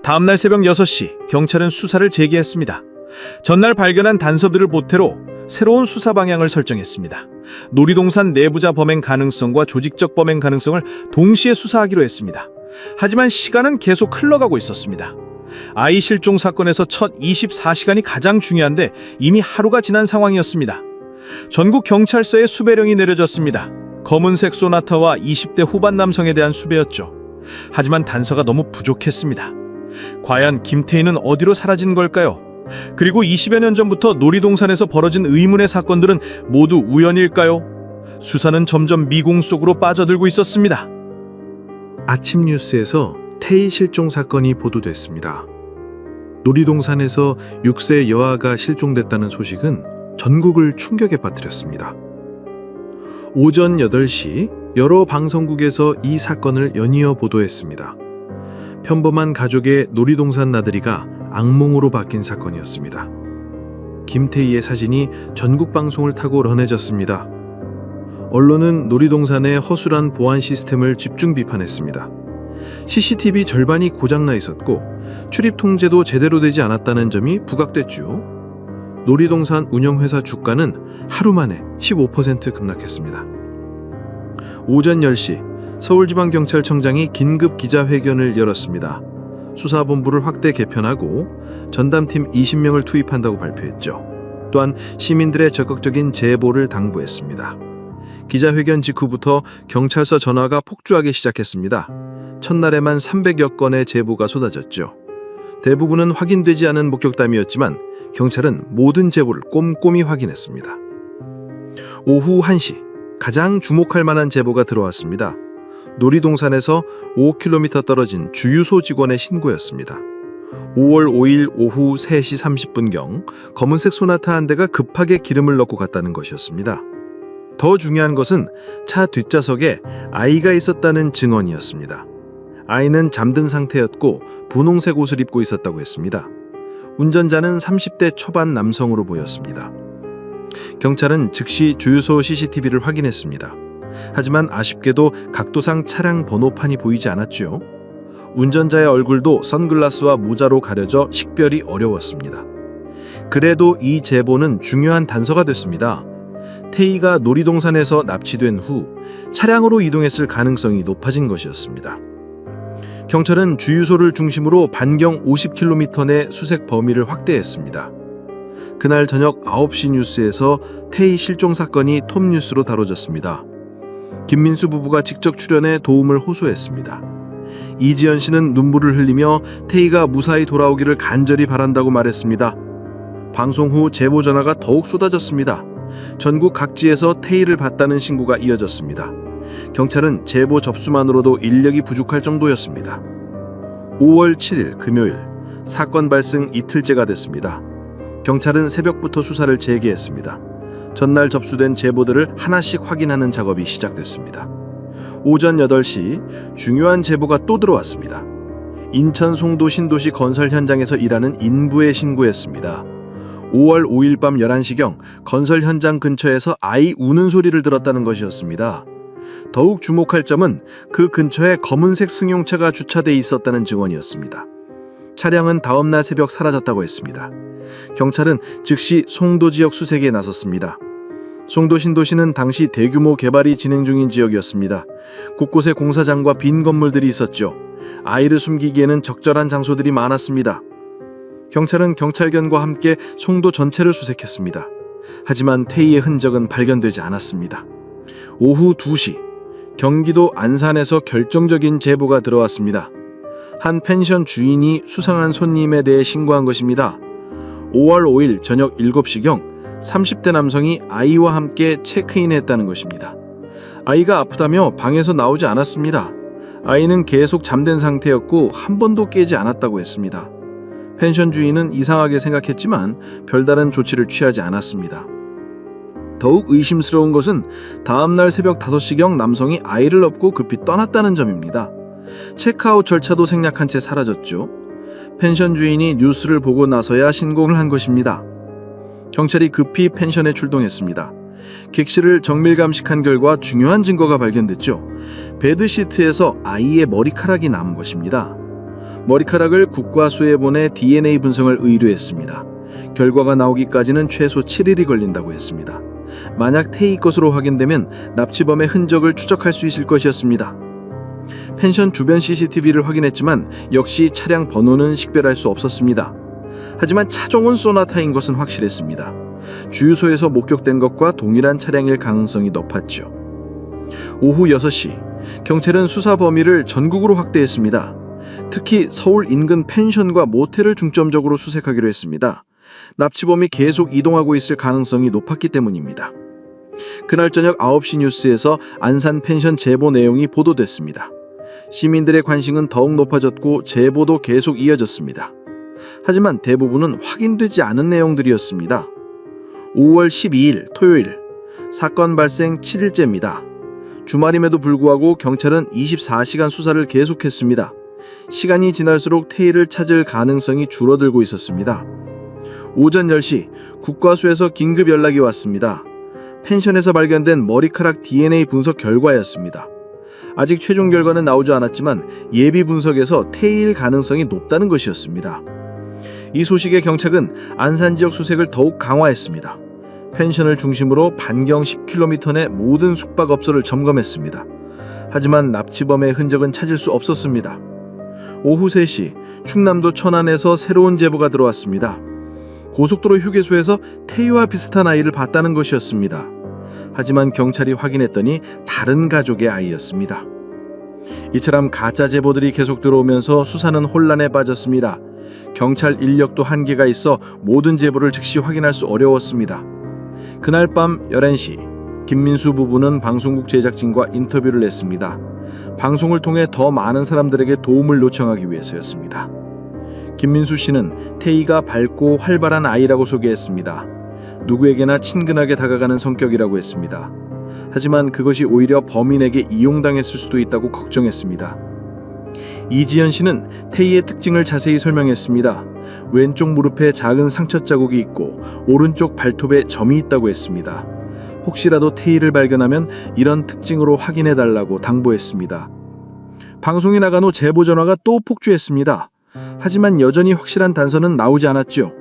다음날 새벽 6시 경찰은 수사를 재개했습니다. 전날 발견한 단서들을 보태로 새로운 수사 방향을 설정했습니다. 놀이동산 내부자 범행 가능성과 조직적 범행 가능성을 동시에 수사하기로 했습니다. 하지만 시간은 계속 흘러가고 있었습니다. 아이 실종 사건에서 첫 24시간이 가장 중요한데 이미 하루가 지난 상황이었습니다. 전국 경찰서에 수배령이 내려졌습니다. 검은색 소나타와 20대 후반 남성에 대한 수배였죠. 하지만 단서가 너무 부족했습니다. 과연 김태희는 어디로 사라진 걸까요? 그리고 20여 년 전부터 놀이동산에서 벌어진 의문의 사건들은 모두 우연일까요? 수사는 점점 미궁 속으로 빠져들고 있었습니다. 아침 뉴스에서 태희 실종 사건이 보도됐습니다. 놀이동산에서 6세 여아가 실종됐다는 소식은 전국을 충격에 빠뜨렸습니다. 오전 8시 여러 방송국에서 이 사건을 연이어 보도했습니다. 평범한 가족의 놀이동산 나들이가 악몽으로 바뀐 사건이었습니다. 김태희의 사진이 전국 방송을 타고 런해졌습니다. 언론은 놀이동산의 허술한 보안 시스템을 집중 비판했습니다. CCTV 절반이 고장나 있었고 출입 통제도 제대로 되지 않았다는 점이 부각됐죠. 놀이동산 운영회사 주가는 하루 만에 15% 급락했습니다. 오전 10시 서울지방경찰청장이 긴급 기자회견을 열었습니다. 수사본부를 확대 개편하고 전담팀 20명을 투입한다고 발표했죠. 또한 시민들의 적극적인 제보를 당부했습니다. 기자회견 직후부터 경찰서 전화가 폭주하기 시작했습니다. 첫날에만 300여 건의 제보가 쏟아졌죠. 대부분은 확인되지 않은 목격담이었지만 경찰은 모든 제보를 꼼꼼히 확인했습니다. 오후 1시 가장 주목할 만한 제보가 들어왔습니다. 놀이동산에서 5km 떨어진 주유소 직원의 신고였습니다. 5월 5일 오후 3시 30분경 검은색 소나타 한 대가 급하게 기름을 넣고 갔다는 것이었습니다. 더 중요한 것은 차 뒷좌석에 아이가 있었다는 증언이었습니다. 아이는 잠든 상태였고 분홍색 옷을 입고 있었다고 했습니다. 운전자는 30대 초반 남성으로 보였습니다. 경찰은 즉시 주유소 CCTV를 확인했습니다. 하지만 아쉽게도 각도상 차량 번호판이 보이지 않았죠. 운전자의 얼굴도 선글라스와 모자로 가려져 식별이 어려웠습니다. 그래도 이 제보는 중요한 단서가 됐습니다. 태희가 놀이동산에서 납치된 후 차량으로 이동했을 가능성이 높아진 것이었습니다. 경찰은 주유소를 중심으로 반경 50km 내 수색 범위를 확대했습니다. 그날 저녁 9시 뉴스에서 태희 실종 사건이 톱뉴스로 다뤄졌습니다. 김민수 부부가 직접 출연해 도움을 호소했습니다. 이지연 씨는 눈물을 흘리며 태희가 무사히 돌아오기를 간절히 바란다고 말했습니다. 방송 후 제보 전화가 더욱 쏟아졌습니다. 전국 각지에서 태희를 봤다는 신고가 이어졌습니다. 경찰은 제보 접수만으로도 인력이 부족할 정도였습니다. 5월 7일 금요일 사건 발생 이틀째가 됐습니다. 경찰은 새벽부터 수사를 재개했습니다. 전날 접수된 제보들을 하나씩 확인하는 작업이 시작됐습니다. 오전 8시 중요한 제보가 또 들어왔습니다. 인천 송도 신도시 건설 현장에서 일하는 인부의 신고였습니다. 5월 5일 밤 11시경 건설 현장 근처에서 아이 우는 소리를 들었다는 것이었습니다. 더욱 주목할 점은 그 근처에 검은색 승용차가 주차돼 있었다는 증언이었습니다. 차량은 다음날 새벽 사라졌다고 했습니다. 경찰은 즉시 송도 지역 수색에 나섰습니다. 송도 신도시는 당시 대규모 개발이 진행 중인 지역이었습니다. 곳곳에 공사장과 빈 건물들이 있었죠. 아이를 숨기기에는 적절한 장소들이 많았습니다. 경찰은 경찰견과 함께 송도 전체를 수색했습니다. 하지만 태희의 흔적은 발견되지 않았습니다. 오후 2시 경기도 안산에서 결정적인 제보가 들어왔습니다. 한 펜션 주인이 수상한 손님에 대해 신고한 것입니다. 5월 5일 저녁 7시경 30대 남성이 아이와 함께 체크인했다는 것입니다. 아이가 아프다며 방에서 나오지 않았습니다. 아이는 계속 잠든 상태였고 한 번도 깨지 않았다고 했습니다. 펜션 주인은 이상하게 생각했지만 별다른 조치를 취하지 않았습니다. 더욱 의심스러운 것은 다음날 새벽 5시경 남성이 아이를 업고 급히 떠났다는 점입니다. 체크아웃 절차도 생략한 채 사라졌죠. 펜션 주인이 뉴스를 보고 나서야 신고를 한 것입니다. 경찰이 급히 펜션에 출동했습니다. 객실을 정밀 감식한 결과 중요한 증거가 발견됐죠. 베드시트에서 아이의 머리카락이 남은 것입니다. 머리카락을 국과수에 보내 DNA 분석을 의뢰했습니다. 결과가 나오기까지는 최소 7일이 걸린다고 했습니다. 만약 태희 것으로 확인되면 납치범의 흔적을 추적할 수 있을 것이었습니다. 펜션 주변 CCTV를 확인했지만 역시 차량 번호는 식별할 수 없었습니다. 하지만 차종은 소나타인 것은 확실했습니다. 주유소에서 목격된 것과 동일한 차량일 가능성이 높았죠. 오후 6시, 경찰은 수사 범위를 전국으로 확대했습니다. 특히 서울 인근 펜션과 모텔을 중점적으로 수색하기로 했습니다. 납치범이 계속 이동하고 있을 가능성이 높았기 때문입니다. 그날 저녁 9시 뉴스에서 안산 펜션 제보 내용이 보도됐습니다. 시민들의 관심은 더욱 높아졌고 제보도 계속 이어졌습니다. 하지만 대부분은 확인되지 않은 내용들이었습니다. 5월 12일 토요일, 사건 발생 7일째입니다. 주말임에도 불구하고 경찰은 24시간 수사를 계속했습니다. 시간이 지날수록 태희를 찾을 가능성이 줄어들고 있었습니다. 오전 10시, 국과수에서 긴급 연락이 왔습니다. 펜션에서 발견된 머리카락 DNA 분석 결과였습니다. 아직 최종 결과는 나오지 않았지만 예비 분석에서 태희일 가능성이 높다는 것이었습니다. 이 소식에 경찰은 안산 지역 수색을 더욱 강화했습니다. 펜션을 중심으로 반경 10km 내 모든 숙박업소를 점검했습니다. 하지만 납치범의 흔적은 찾을 수 없었습니다. 오후 3시, 충남도 천안에서 새로운 제보가 들어왔습니다. 고속도로 휴게소에서 태희와 비슷한 아이를 봤다는 것이었습니다. 하지만 경찰이 확인했더니 다른 가족의 아이였습니다. 이처럼 가짜 제보들이 계속 들어오면서 수사는 혼란에 빠졌습니다. 경찰 인력도 한계가 있어 모든 제보를 즉시 확인할 수 어려웠습니다. 그날 밤 11시, 김민수 부부는 방송국 제작진과 인터뷰를 했습니다. 방송을 통해 더 많은 사람들에게 도움을 요청하기 위해서였습니다. 김민수 씨는 태희가 밝고 활발한 아이라고 소개했습니다. 누구에게나 친근하게 다가가는 성격이라고 했습니다. 하지만 그것이 오히려 범인에게 이용당했을 수도 있다고 걱정했습니다. 이지연 씨는 태희의 특징을 자세히 설명했습니다. 왼쪽 무릎에 작은 상처 자국이 있고 오른쪽 발톱에 점이 있다고 했습니다. 혹시라도 태희를 발견하면 이런 특징으로 확인해달라고 당부했습니다. 방송이 나간 후 제보 전화가 또 폭주했습니다. 하지만 여전히 확실한 단서는 나오지 않았죠.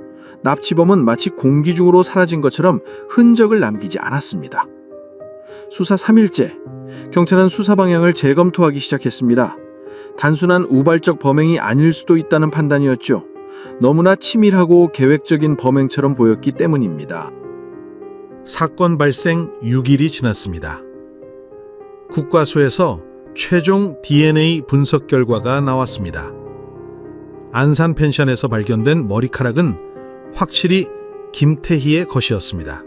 납치범은 마치 공기 중으로 사라진 것처럼 흔적을 남기지 않았습니다. 수사 3일째, 경찰은 수사 방향을 재검토하기 시작했습니다. 단순한 우발적 범행이 아닐 수도 있다는 판단이었죠. 너무나 치밀하고 계획적인 범행처럼 보였기 때문입니다. 사건 발생 6일이 지났습니다. 국과수에서 최종 DNA 분석 결과가 나왔습니다. 안산 펜션에서 발견된 머리카락은 확실히 김태희의 것이었습니다.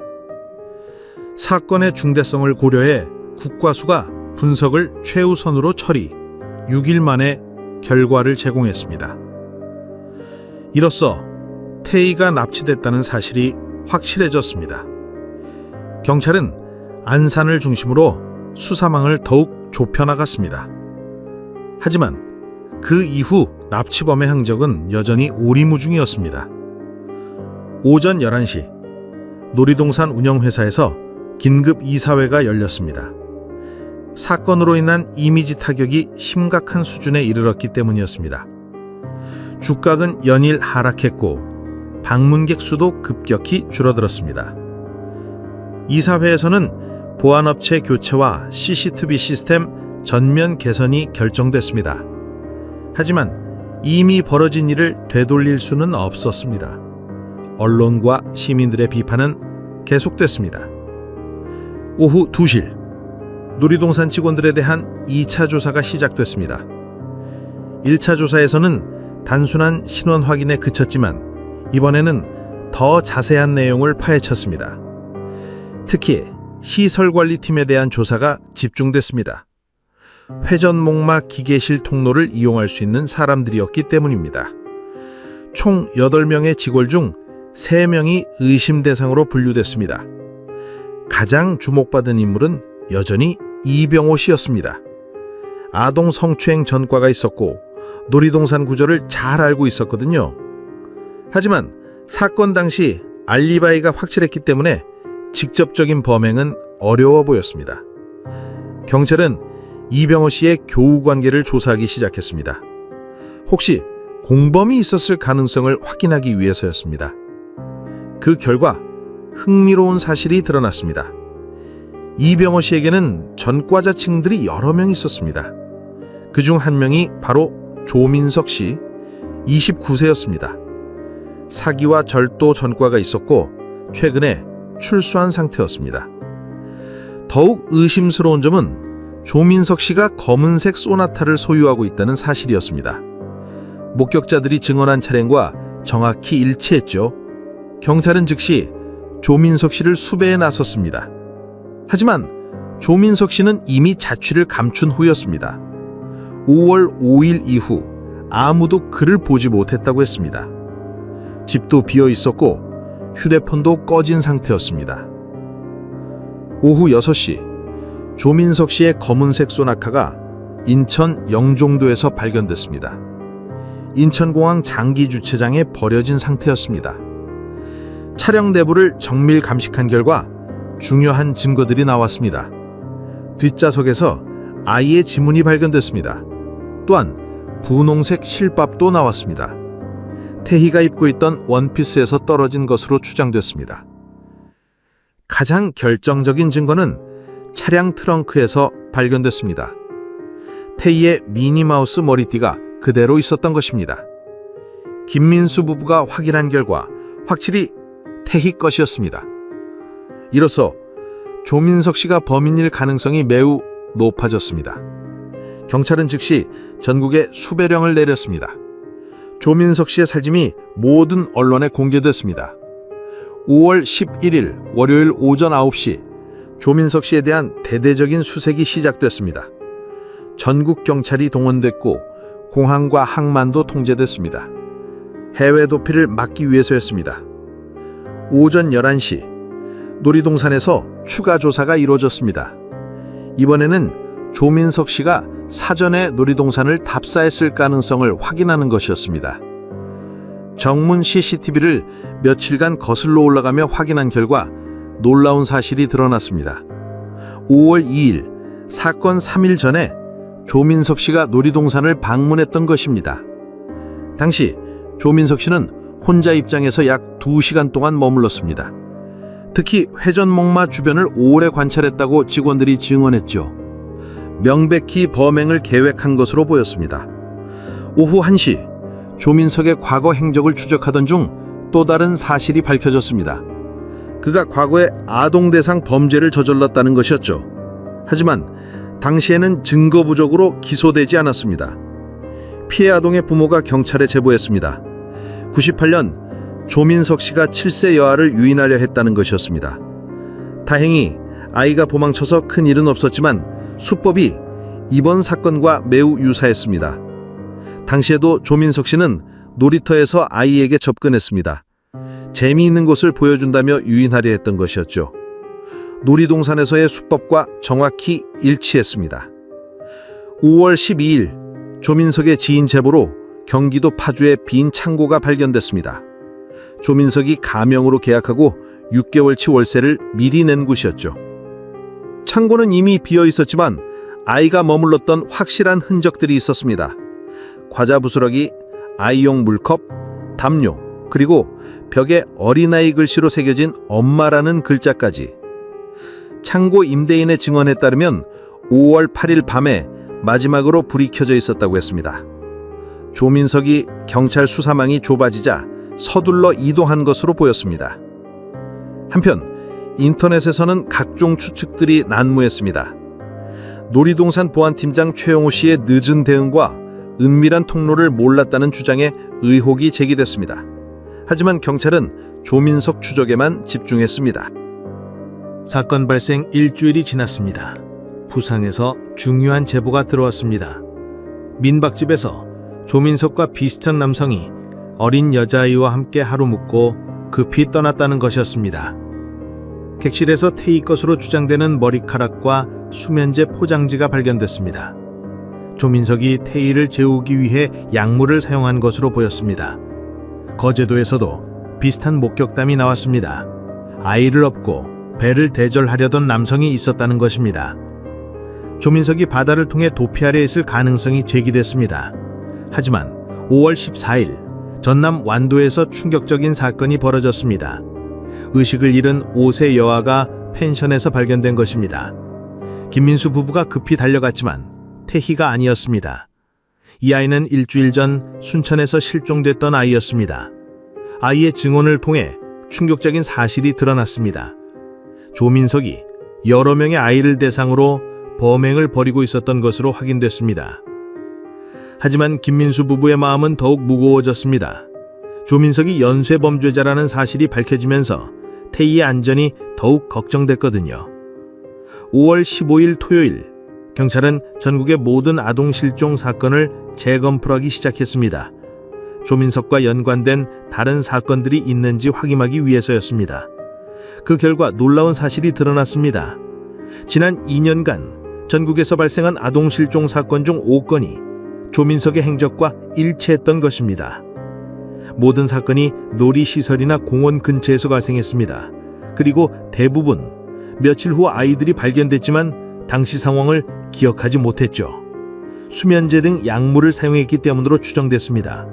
사건의 중대성을 고려해 국과수가 분석을 최우선으로 처리, 6일 만에 결과를 제공했습니다. 이로써 태희가 납치됐다는 사실이 확실해졌습니다. 경찰은 안산을 중심으로 수사망을 더욱 좁혀나갔습니다. 하지만 그 이후 납치범의 흔적은 여전히 오리무중이었습니다. 오전 11시, 놀이동산 운영회사에서 긴급 이사회가 열렸습니다. 사건으로 인한 이미지 타격이 심각한 수준에 이르렀기 때문이었습니다. 주가는 연일 하락했고 방문객 수도 급격히 줄어들었습니다. 이사회에서는 보안업체 교체와 CCTV 시스템 전면 개선이 결정됐습니다. 하지만 이미 벌어진 일을 되돌릴 수는 없었습니다. 언론과 시민들의 비판은 계속됐습니다. 오후 2시, 놀이동산 직원들에 대한 2차 조사가 시작됐습니다. 1차 조사에서는 단순한 신원 확인에 그쳤지만 이번에는 더 자세한 내용을 파헤쳤습니다. 특히 시설관리팀에 대한 조사가 집중됐습니다. 회전목마 기계실 통로를 이용할 수 있는 사람들이었기 때문입니다. 총 8명의 직원 중 3명이 의심 대상으로 분류됐습니다. 가장 주목받은 인물은 여전히 이병호 씨였습니다. 아동 성추행 전과가 있었고 놀이동산 구조를 잘 알고 있었거든요. 하지만 사건 당시 알리바이가 확실했기 때문에 직접적인 범행은 어려워 보였습니다. 경찰은 이병호 씨의 교우 관계를 조사하기 시작했습니다. 혹시 공범이 있었을 가능성을 확인하기 위해서였습니다. 그 결과 흥미로운 사실이 드러났습니다. 이병호 씨에게는 전과자층들이 여러 명 있었습니다. 그중 한 명이 바로 조민석 씨, 29세였습니다. 사기와 절도 전과가 있었고 최근에 출소한 상태였습니다. 더욱 의심스러운 점은 조민석 씨가 검은색 소나타를 소유하고 있다는 사실이었습니다. 목격자들이 증언한 차량과 정확히 일치했죠. 경찰은 즉시 조민석 씨를 수배에 나섰습니다. 하지만 조민석 씨는 이미 자취를 감춘 후였습니다. 5월 5일 이후 아무도 그를 보지 못했다고 했습니다. 집도 비어 있었고 휴대폰도 꺼진 상태였습니다. 오후 6시 조민석 씨의 검은색 소나타가 인천 영종도에서 발견됐습니다. 인천공항 장기 주차장에 버려진 상태였습니다. 차량 내부를 정밀 감식한 결과 중요한 증거들이 나왔습니다. 뒷좌석에서 아이의 지문이 발견됐습니다. 또한 분홍색 실밥도 나왔습니다. 태희가 입고 있던 원피스에서 떨어진 것으로 추정됐습니다. 가장 결정적인 증거는 차량 트렁크에서 발견됐습니다. 태희의 미니마우스 머리띠가 그대로 있었던 것입니다. 김민수 부부가 확인한 결과 확실히 태희 것이었습니다. 이로써 조민석 씨가 범인일 가능성이 매우 높아졌습니다. 경찰은 즉시 전국에 수배령을 내렸습니다. 조민석 씨의 살짐이 모든 언론에 공개됐습니다. 5월 11일 월요일 오전 9시 조민석 씨에 대한 대대적인 수색이 시작됐습니다. 전국 경찰이 동원됐고 공항과 항만도 통제됐습니다. 해외 도피를 막기 위해서였습니다. 오전 11시 놀이동산에서 추가 조사가 이루어졌습니다. 이번에는 조민석 씨가 사전에 놀이동산을 답사했을 가능성을 확인하는 것이었습니다. 정문 CCTV를 며칠간 거슬러 올라가며 확인한 결과 놀라운 사실이 드러났습니다. 5월 2일 사건 3일 전에 조민석 씨가 놀이동산을 방문했던 것입니다. 당시 조민석 씨는 혼자 입장에서 약 2시간 동안 머물렀습니다. 특히 회전목마 주변을 오래 관찰했다고 직원들이 증언했죠. 명백히 범행을 계획한 것으로 보였습니다. 오후 1시 조민석의 과거 행적을 추적하던 중 또 다른 사실이 밝혀졌습니다. 그가 과거에 아동 대상 범죄를 저질렀다는 것이었죠. 하지만 당시에는 증거 부족으로 기소되지 않았습니다. 피해 아동의 부모가 경찰에 제보했습니다. 98년 조민석 씨가 7세 여아를 유인하려 했다는 것이었습니다. 다행히 아이가 도망쳐서 큰 일은 없었지만 수법이 이번 사건과 매우 유사했습니다. 당시에도 조민석 씨는 놀이터에서 아이에게 접근했습니다. 재미있는 곳을 보여준다며 유인하려 했던 것이었죠. 놀이동산에서의 수법과 정확히 일치했습니다. 5월 12일 조민석의 지인 제보로 경기도 파주의 빈 창고가 발견됐습니다. 조민석이 가명으로 계약하고 6개월치 월세를 미리 낸 곳이었죠. 창고는 이미 비어 있었지만 아이가 머물렀던 확실한 흔적들이 있었습니다. 과자 부스러기, 아이용 물컵, 담요, 그리고 벽에 어린아이 글씨로 새겨진 엄마라는 글자까지. 창고 임대인의 증언에 따르면 5월 8일 밤에 마지막으로 불이 켜져 있었다고 했습니다. 조민석이 경찰 수사망이 좁아지자 서둘러 이동한 것으로 보였습니다. 한편 인터넷에서는 각종 추측들이 난무했습니다. 놀이동산 보안팀장 최영호 씨의 늦은 대응과 은밀한 통로를 몰랐다는 주장에 의혹이 제기됐습니다. 하지만 경찰은 조민석 추적에만 집중했습니다. 사건 발생 일주일이 지났습니다. 부상에서 중요한 제보가 들어왔습니다. 민박집에서 조민석과 비슷한 남성이 어린 여자아이와 함께 하루 묵고 급히 떠났다는 것이었습니다. 객실에서 태희 것으로 주장되는 머리카락과 수면제 포장지가 발견됐습니다. 조민석이 태희를 재우기 위해 약물을 사용한 것으로 보였습니다. 거제도에서도 비슷한 목격담이 나왔습니다. 아이를 업고 배를 대절하려던 남성이 있었다는 것입니다. 조민석이 바다를 통해 도피 아래 있을 가능성이 제기됐습니다. 하지만 5월 14일 전남 완도에서 충격적인 사건이 벌어졌습니다. 의식을 잃은 5세 여아가 펜션에서 발견된 것입니다. 김민수 부부가 급히 달려갔지만 태희가 아니었습니다. 이 아이는 일주일 전 순천에서 실종됐던 아이였습니다. 아이의 증언을 통해 충격적인 사실이 드러났습니다. 조민석이 여러 명의 아이를 대상으로 범행을 벌이고 있었던 것으로 확인됐습니다. 하지만 김민수 부부의 마음은 더욱 무거워졌습니다. 조민석이 연쇄 범죄자라는 사실이 밝혀지면서 태희의 안전이 더욱 걱정됐거든요. 5월 15일 토요일, 경찰은 전국의 모든 아동 실종 사건을 재검토하기 시작했습니다. 조민석과 연관된 다른 사건들이 있는지 확인하기 위해서였습니다. 그 결과 놀라운 사실이 드러났습니다. 지난 2년간 전국에서 발생한 아동 실종 사건 중 5건이 조민석의 행적과 일치했던 것입니다. 모든 사건이 놀이시설이나 공원 근처에서 발생했습니다. 그리고 대부분 며칠 후 아이들이 발견됐지만 당시 상황을 기억하지 못했죠. 수면제 등 약물을 사용했기 때문으로 추정됐습니다.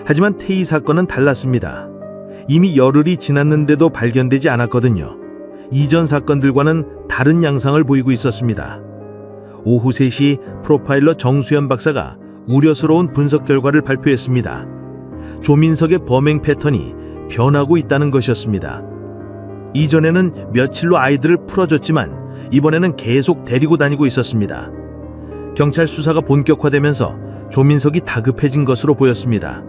하지만 태희 사건은 달랐습니다. 이미 열흘이 지났는데도 발견되지 않았거든요. 이전 사건들과는 다른 양상을 보이고 있었습니다. 오후 3시 프로파일러 정수현 박사가 우려스러운 분석 결과를 발표했습니다. 조민석의 범행 패턴이 변하고 있다는 것이었습니다. 이전에는 며칠로 아이들을 풀어줬지만 이번에는 계속 데리고 다니고 있었습니다. 경찰 수사가 본격화되면서 조민석이 다급해진 것으로 보였습니다.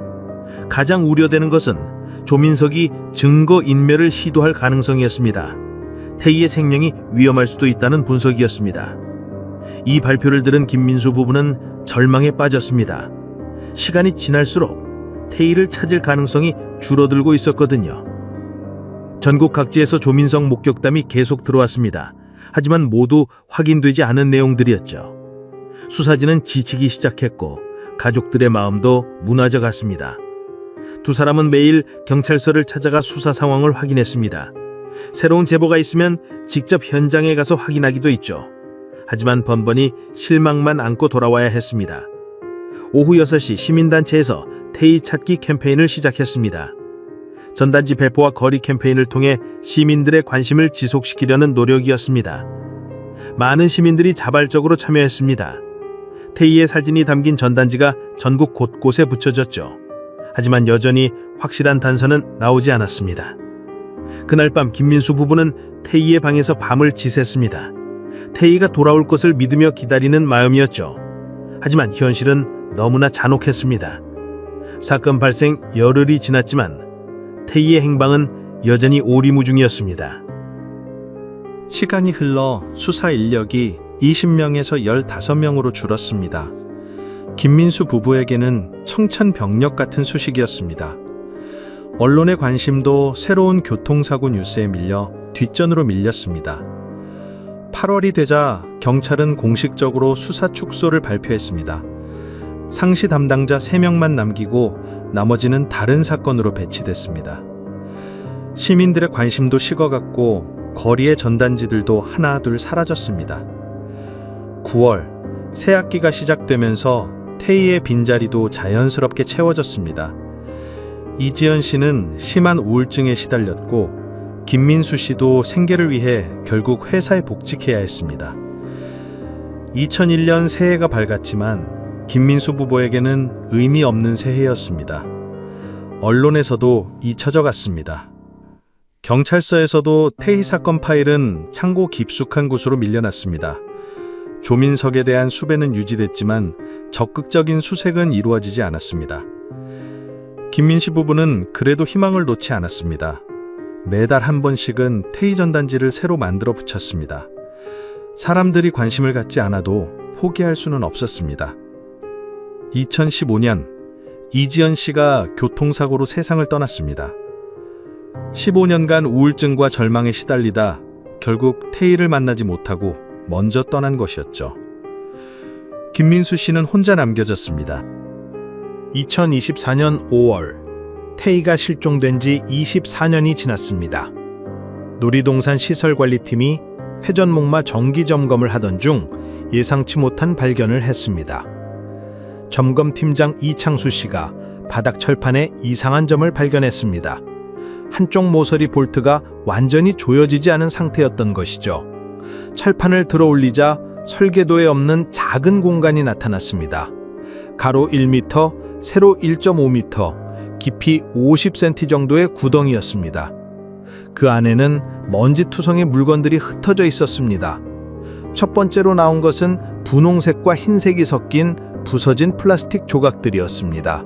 가장 우려되는 것은 조민석이 증거 인멸을 시도할 가능성이었습니다. 태희의 생명이 위험할 수도 있다는 분석이었습니다. 이 발표를 들은 김민수 부부는 절망에 빠졌습니다. 시간이 지날수록 태희를 찾을 가능성이 줄어들고 있었거든요. 전국 각지에서 조민석 목격담이 계속 들어왔습니다. 하지만 모두 확인되지 않은 내용들이었죠. 수사진은 지치기 시작했고 가족들의 마음도 무너져 갔습니다. 두 사람은 매일 경찰서를 찾아가 수사 상황을 확인했습니다. 새로운 제보가 있으면 직접 현장에 가서 확인하기도 했죠. 하지만 번번이 실망만 안고 돌아와야 했습니다. 오후 6시 시민단체에서 태희 찾기 캠페인을 시작했습니다. 전단지 배포와 거리 캠페인을 통해 시민들의 관심을 지속시키려는 노력이었습니다. 많은 시민들이 자발적으로 참여했습니다. 태희의 사진이 담긴 전단지가 전국 곳곳에 붙여졌죠. 하지만 여전히 확실한 단서는 나오지 않았습니다. 그날 밤 김민수 부부는 태희의 방에서 밤을 지샜습니다. 태희가 돌아올 것을 믿으며 기다리는 마음이었죠. 하지만 현실은 너무나 잔혹했습니다. 사건 발생 열흘이 지났지만 태희의 행방은 여전히 오리무중이었습니다. 시간이 흘러 수사 인력이 20명에서 15명으로 줄었습니다. 김민수 부부에게는 청천벽력 같은 소식이었습니다. 언론의 관심도 새로운 교통사고 뉴스에 밀려 뒷전으로 밀렸습니다. 8월이 되자 경찰은 공식적으로 수사 축소를 발표했습니다. 상시 담당자 3명만 남기고 나머지는 다른 사건으로 배치됐습니다. 시민들의 관심도 식어갔고 거리의 전단지들도 하나둘 사라졌습니다. 9월 새학기가 시작되면서 태희의 빈자리도 자연스럽게 채워졌습니다. 이지연 씨는 심한 우울증에 시달렸고 김민수 씨도 생계를 위해 결국 회사에 복직해야 했습니다. 2001년 새해가 밝았지만 김민수 부부에게는 의미 없는 새해였습니다. 언론에서도 잊혀져 갔습니다. 경찰서에서도 태희 사건 파일은 창고 깊숙한 곳으로 밀려났습니다. 조민석에 대한 수배는 유지됐지만 적극적인 수색은 이루어지지 않았습니다. 김민씨 부부는 그래도 희망을 놓지 않았습니다. 매달 한 번씩은 태희 전단지를 새로 만들어 붙였습니다. 사람들이 관심을 갖지 않아도 포기할 수는 없었습니다. 2015년 이지연 씨가 교통사고로 세상을 떠났습니다. 15년간 우울증과 절망에 시달리다 결국 태희를 만나지 못하고 먼저 떠난 것이었죠. 김민수 씨는 혼자 남겨졌습니다. 2024년 5월 태희가 실종된 지 24년이 지났습니다. 놀이동산 시설관리팀이 회전목마 정기 점검을 하던 중 예상치 못한 발견을 했습니다. 점검팀장 이창수 씨가 바닥 철판에 이상한 점을 발견했습니다. 한쪽 모서리 볼트가 완전히 조여지지 않은 상태였던 것이죠. 철판을 들어 올리자 설계도에 없는 작은 공간이 나타났습니다. 가로 1m, 세로 1.5m, 깊이 50cm 정도의 구덩이였습니다. 그 안에는 먼지투성의 물건들이 흩어져 있었습니다. 첫 번째로 나온 것은 분홍색과 흰색이 섞인 부서진 플라스틱 조각들이었습니다.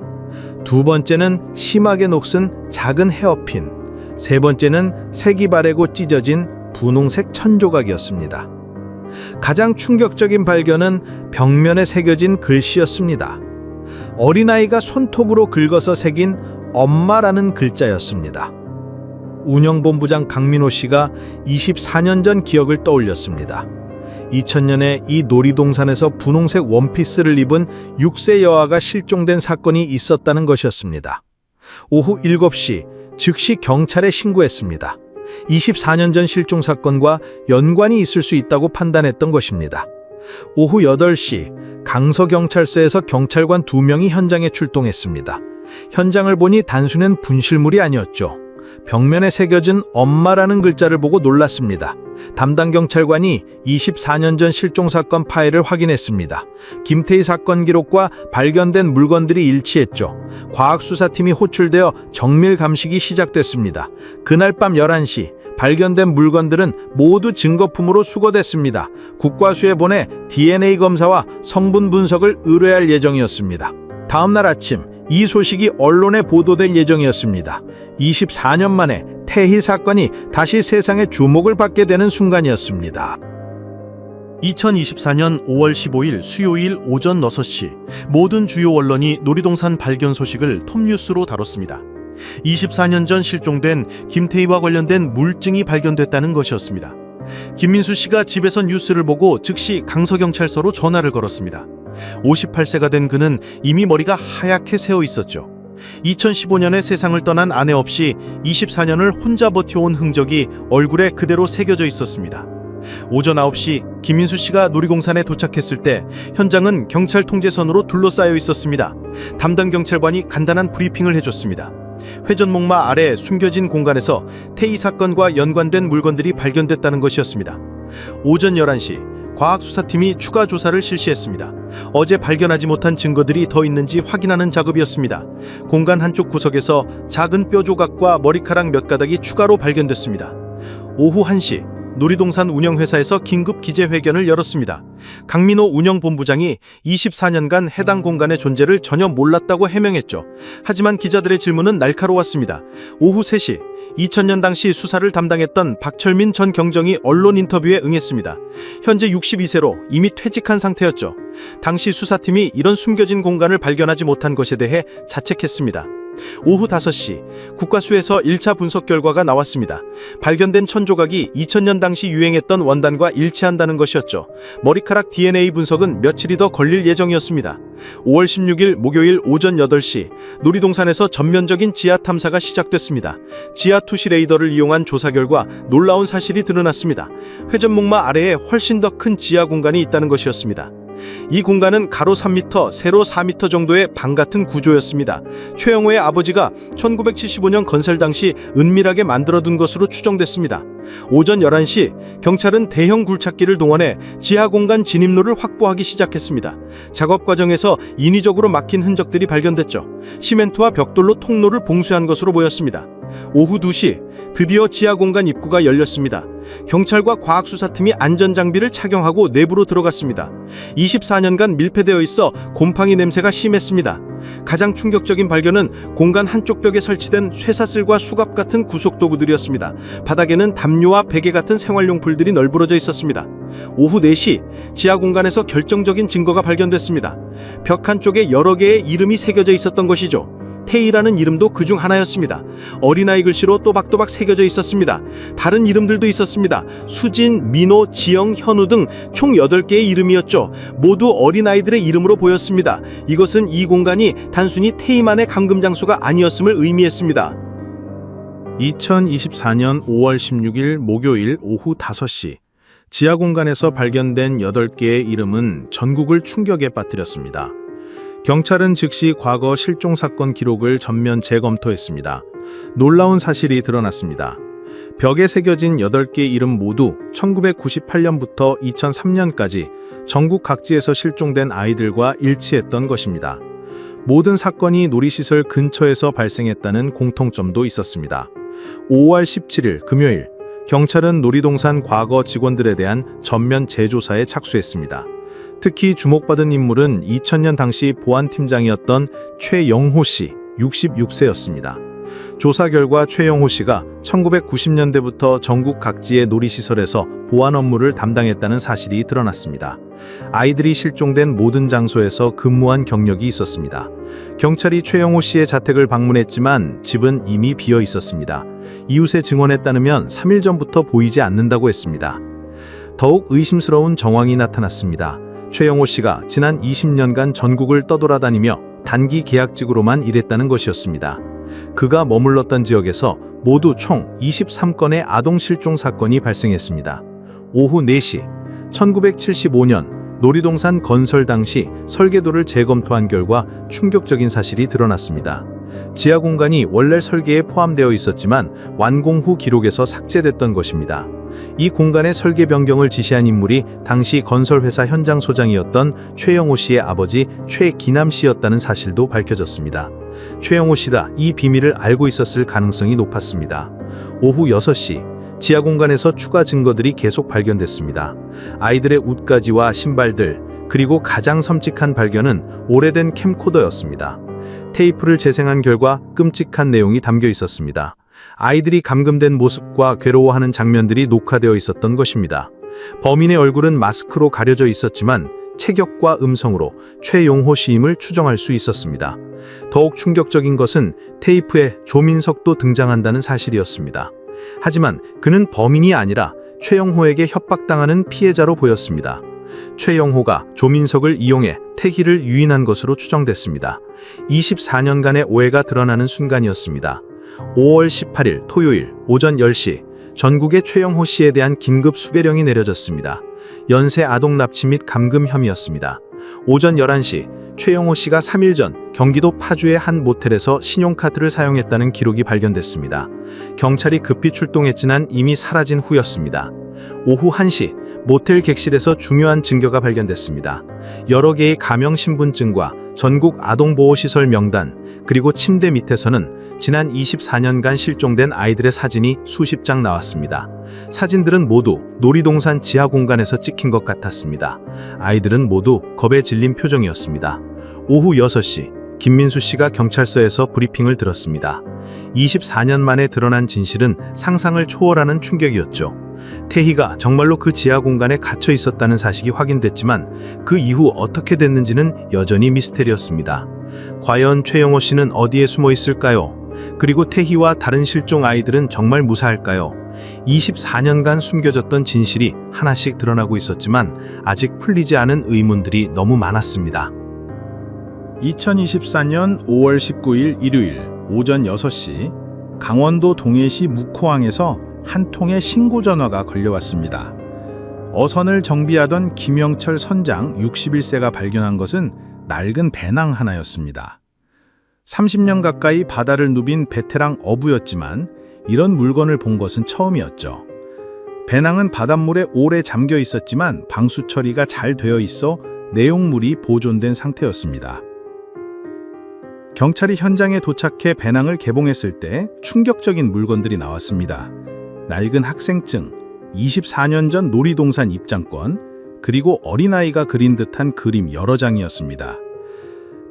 두 번째는 심하게 녹슨 작은 헤어핀, 세 번째는 색이 바래고 찢어진 분홍색 천조각이었습니다. 가장 충격적인 발견은 벽면에 새겨진 글씨였습니다. 어린아이가 손톱으로 긁어서 새긴 엄마라는 글자였습니다. 운영본부장 강민호 씨가 24년 전 기억을 떠올렸습니다. 2000년에 이 놀이동산에서 분홍색 원피스를 입은 6세 여아가 실종된 사건이 있었다는 것이었습니다. 오후 7시 즉시 경찰에 신고했습니다. 24년 전 실종 사건과 연관이 있을 수 있다고 판단했던 것입니다. 오후 8시 강서경찰서에서 경찰관 2명이 현장에 출동했습니다. 현장을 보니 단순한 분실물이 아니었죠. 벽면에 새겨진 엄마라는 글자를 보고 놀랐습니다. 담당 경찰관이 24년 전 실종 사건 파일을 확인했습니다. 김태희 사건 기록과 발견된 물건들이 일치했죠. 과학수사팀이 호출되어 정밀 감식이 시작됐습니다. 그날 밤 11시 발견된 물건들은 모두 증거품으로 수거됐습니다. 국과수에 보내 DNA 검사와 성분 분석을 의뢰할 예정이었습니다. 다음 날 아침 이 소식이 언론에 보도될 예정이었습니다. 24년 만에 태희 사건이 다시 세상의 주목을 받게 되는 순간이었습니다. 2024년 5월 15일 수요일 오전 6시 모든 주요 언론이 놀이동산 발견 소식을 톱뉴스로 다뤘습니다. 24년 전 실종된 김태희와 관련된 물증이 발견됐다는 것이었습니다. 김민수 씨가 집에서 뉴스를 보고 즉시 강서경찰서로 전화를 걸었습니다. 58세가 된 그는 이미 머리가 하얗게 새어 있었죠. 2015년에 세상을 떠난 아내 없이 24년을 혼자 버텨온 흔적이 얼굴에 그대로 새겨져 있었습니다. 오전 9시 김민수 씨가 놀이공산에 도착했을 때 현장은 경찰 통제선으로 둘러싸여 있었습니다. 담당 경찰관이 간단한 브리핑을 해줬습니다. 회전목마 아래 숨겨진 공간에서 태희 사건과 연관된 물건들이 발견됐다는 것이었습니다. 오전 11시 과학수사팀이 추가 조사를 실시했습니다. 어제 발견하지 못한 증거들이 더 있는지 확인하는 작업이었습니다. 공간 한쪽 구석에서 작은 뼈 조각과 머리카락 몇 가닥이 추가로 발견됐습니다. 오후 1시 놀이동산 운영회사에서 긴급 기재회견을 열었습니다. 강민호 운영본부장이 24년간 해당 공간의 존재를 전혀 몰랐다고 해명했죠. 하지만 기자들의 질문은 날카로웠습니다. 오후 3시 2000년 당시 수사를 담당했던 박철민 전 경정이 언론 인터뷰에 응했습니다. 현재 62세로 이미 퇴직한 상태였죠. 당시 수사팀이 이런 숨겨진 공간을 발견하지 못한 것에 대해 자책했습니다. 오후 5시 국과수에서 1차 분석 결과가 나왔습니다. 발견된 천조각이 2000년 당시 유행했던 원단과 일치한다는 것이었죠. 머리카락 DNA 분석은 며칠이 더 걸릴 예정이었습니다. 5월 16일 목요일 오전 8시 놀이동산에서 전면적인 지하 탐사가 시작됐습니다. 지하 투시 레이더를 이용한 조사 결과 놀라운 사실이 드러났습니다. 회전목마 아래에 훨씬 더 큰 지하 공간이 있다는 것이었습니다. 이 공간은 가로 3m, 세로 4m 정도의 방 같은 구조였습니다. 최영호의 아버지가 1975년 건설 당시 은밀하게 만들어둔 것으로 추정됐습니다. 오전 11시 경찰은 대형 굴착기를 동원해 지하 공간 진입로를 확보하기 시작했습니다. 작업 과정에서 인위적으로 막힌 흔적들이 발견됐죠. 시멘트와 벽돌로 통로를 봉쇄한 것으로 보였습니다. 오후 2시 드디어 지하 공간 입구가 열렸습니다. 경찰과 과학수사팀이 안전장비를 착용하고 내부로 들어갔습니다. 24년간 밀폐되어 있어 곰팡이 냄새가 심했습니다. 가장 충격적인 발견은 공간 한쪽 벽에 설치된 쇠사슬과 수갑 같은 구속 도구들이었습니다. 바닥에는 담요와 베개 같은 생활용품들이 널브러져 있었습니다. 오후 4시 지하 공간에서 결정적인 증거가 발견됐습니다. 벽 한쪽에 여러 개의 이름이 새겨져 있었던 것이죠. 태희라는 이름도 그중 하나였습니다. 어린아이 글씨로 또박또박 새겨져 있었습니다. 다른 이름들도 있었습니다. 수진, 민호, 지영, 현우 등 총 8개의 이름이었죠. 모두 어린아이들의 이름으로 보였습니다. 이것은 이 공간이 단순히 태희만의 감금 장소가 아니었음을 의미했습니다. 2024년 5월 16일 목요일 오후 5시 지하 공간에서 발견된 8개의 이름은 전국을 충격에 빠뜨렸습니다. 경찰은 즉시 과거 실종 사건 기록을 전면 재검토했습니다. 놀라운 사실이 드러났습니다. 벽에 새겨진 8개 이름 모두 1998년부터 2003년까지 전국 각지에서 실종된 아이들과 일치했던 것입니다. 모든 사건이 놀이시설 근처에서 발생했다는 공통점도 있었습니다. 5월 17일 금요일, 경찰은 놀이동산 과거 직원들에 대한 전면 재조사에 착수했습니다. 특히 주목받은 인물은 2000년 당시 보안팀장이었던 최영호 씨, 66세였습니다. 조사 결과 최영호 씨가 1990년대부터 전국 각지의 놀이시설에서 보안 업무를 담당했다는 사실이 드러났습니다. 아이들이 실종된 모든 장소에서 근무한 경력이 있었습니다. 경찰이 최영호 씨의 자택을 방문했지만 집은 이미 비어 있었습니다. 이웃의 증언에 따르면 3일 전부터 보이지 않는다고 했습니다. 더욱 의심스러운 정황이 나타났습니다. 최영호 씨가 지난 20년간 전국을 떠돌아다니며 단기 계약직으로만 일했다는 것이었습니다. 그가 머물렀던 지역에서 모두 총 23건의 아동 실종 사건이 발생했습니다. 오후 4시, 1975년 놀이동산 건설 당시 설계도를 재검토한 결과 충격적인 사실이 드러났습니다. 지하 공간이 원래 설계에 포함되어 있었지만 완공 후 기록에서 삭제됐던 것입니다. 이 공간의 설계 변경을 지시한 인물이 당시 건설회사 현장 소장이었던 최영호 씨의 아버지 최기남 씨였다는 사실도 밝혀졌습니다. 최영호 씨가 이 비밀을 알고 있었을 가능성이 높았습니다. 오후 6시, 지하 공간에서 추가 증거들이 계속 발견됐습니다. 아이들의 옷가지와 신발들, 그리고 가장 섬찟한 발견은 오래된 캠코더였습니다. 테이프를 재생한 결과 끔찍한 내용이 담겨 있었습니다. 아이들이 감금된 모습과 괴로워하는 장면들이 녹화되어 있었던 것입니다. 범인의 얼굴은 마스크로 가려져 있었지만 체격과 음성으로 최용호 씨임을 추정할 수 있었습니다. 더욱 충격적인 것은 테이프에 조민석도 등장한다는 사실이었습니다. 하지만 그는 범인이 아니라 최영호에게 협박당하는 피해자로 보였습니다. 최영호가 조민석을 이용해 태희를 유인한 것으로 추정됐습니다. 24년간의 오해가 드러나는 순간이었습니다. 5월 18일 토요일 오전 10시 전국에 최영호 씨에 대한 긴급 수배령이 내려졌습니다. 연쇄 아동 납치 및 감금 혐의였습니다. 오전 11시 최영호 씨가 3일 전 경기도 파주의 한 모텔에서 신용카드를 사용했다는 기록이 발견됐습니다. 경찰이 급히 출동했지만 이미 사라진 후였습니다. 오후 1시 모텔 객실에서 중요한 증거가 발견됐습니다. 여러 개의 가명 신분증과 전국 아동보호시설 명단, 그리고 침대 밑에서는 지난 24년간 실종된 아이들의 사진이 수십 장 나왔습니다. 사진들은 모두 놀이동산 지하 공간에서 찍힌 것 같았습니다. 아이들은 모두 겁에 질린 표정이었습니다. 오후 6시, 김민수 씨가 경찰서에서 브리핑을 들었습니다. 24년 만에 드러난 진실은 상상을 초월하는 충격이었죠. 태희가 정말로 그 지하 공간에 갇혀 있었다는 사실이 확인됐지만 그 이후 어떻게 됐는지는 여전히 미스테리였습니다. 과연 최영호 씨는 어디에 숨어 있을까요? 그리고 태희와 다른 실종 아이들은 정말 무사할까요? 24년간 숨겨졌던 진실이 하나씩 드러나고 있었지만 아직 풀리지 않은 의문들이 너무 많았습니다. 2024년 5월 19일 일요일 오전 6시 강원도 동해시 묵호항에서 한 통의 신고 전화가 걸려왔습니다. 어선을 정비하던 김영철 선장 61세가 발견한 것은 낡은 배낭 하나였습니다. 30년 가까이 바다를 누빈 베테랑 어부였지만 이런 물건을 본 것은 처음이었죠. 배낭은 바닷물에 오래 잠겨 있었지만 방수 처리가 잘 되어 있어 내용물이 보존된 상태였습니다. 경찰이 현장에 도착해 배낭을 개봉했을 때 충격적인 물건들이 나왔습니다. 낡은 학생증, 24년 전 놀이동산 입장권, 그리고 어린아이가 그린 듯한 그림 여러 장이었습니다.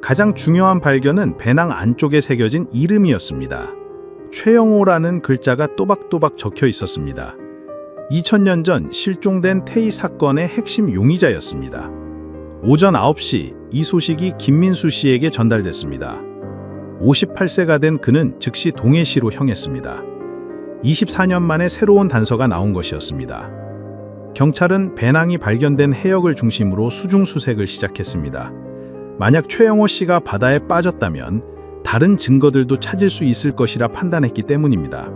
가장 중요한 발견은 배낭 안쪽에 새겨진 이름이었습니다. 최영호라는 글자가 또박또박 적혀 있었습니다. 2000년 전 실종된 태희 사건의 핵심 용의자였습니다. 오전 9시 이 소식이 김민수 씨에게 전달됐습니다. 58세가 된 그는 즉시 동해시로 향했습니다. 24년 만에 새로운 단서가 나온 것이었습니다. 경찰은 배낭이 발견된 해역을 중심으로 수중수색을 시작했습니다. 만약 최영호 씨가 바다에 빠졌다면 다른 증거들도 찾을 수 있을 것이라 판단했기 때문입니다.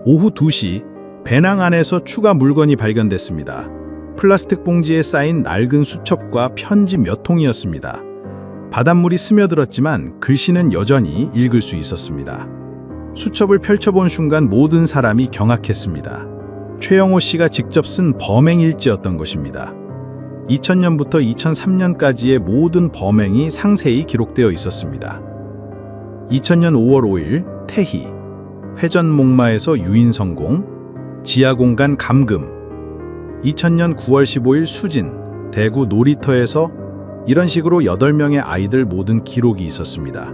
오후 2시 배낭 안에서 추가 물건이 발견됐습니다. 플라스틱 봉지에 쌓인 낡은 수첩과 편지 몇 통이었습니다. 바닷물이 스며들었지만 글씨는 여전히 읽을 수 있었습니다. 수첩을 펼쳐본 순간 모든 사람이 경악했습니다. 최영호 씨가 직접 쓴 범행일지였던 것입니다. 2000년부터 2003년까지의 모든 범행이 상세히 기록되어 있었습니다. 2000년 5월 5일 태희, 회전목마에서 유인 성공, 지하공간 감금, 2000년 9월 15일 수진, 대구 놀이터에서 이런 식으로 8명의 아이들 모든 기록이 있었습니다.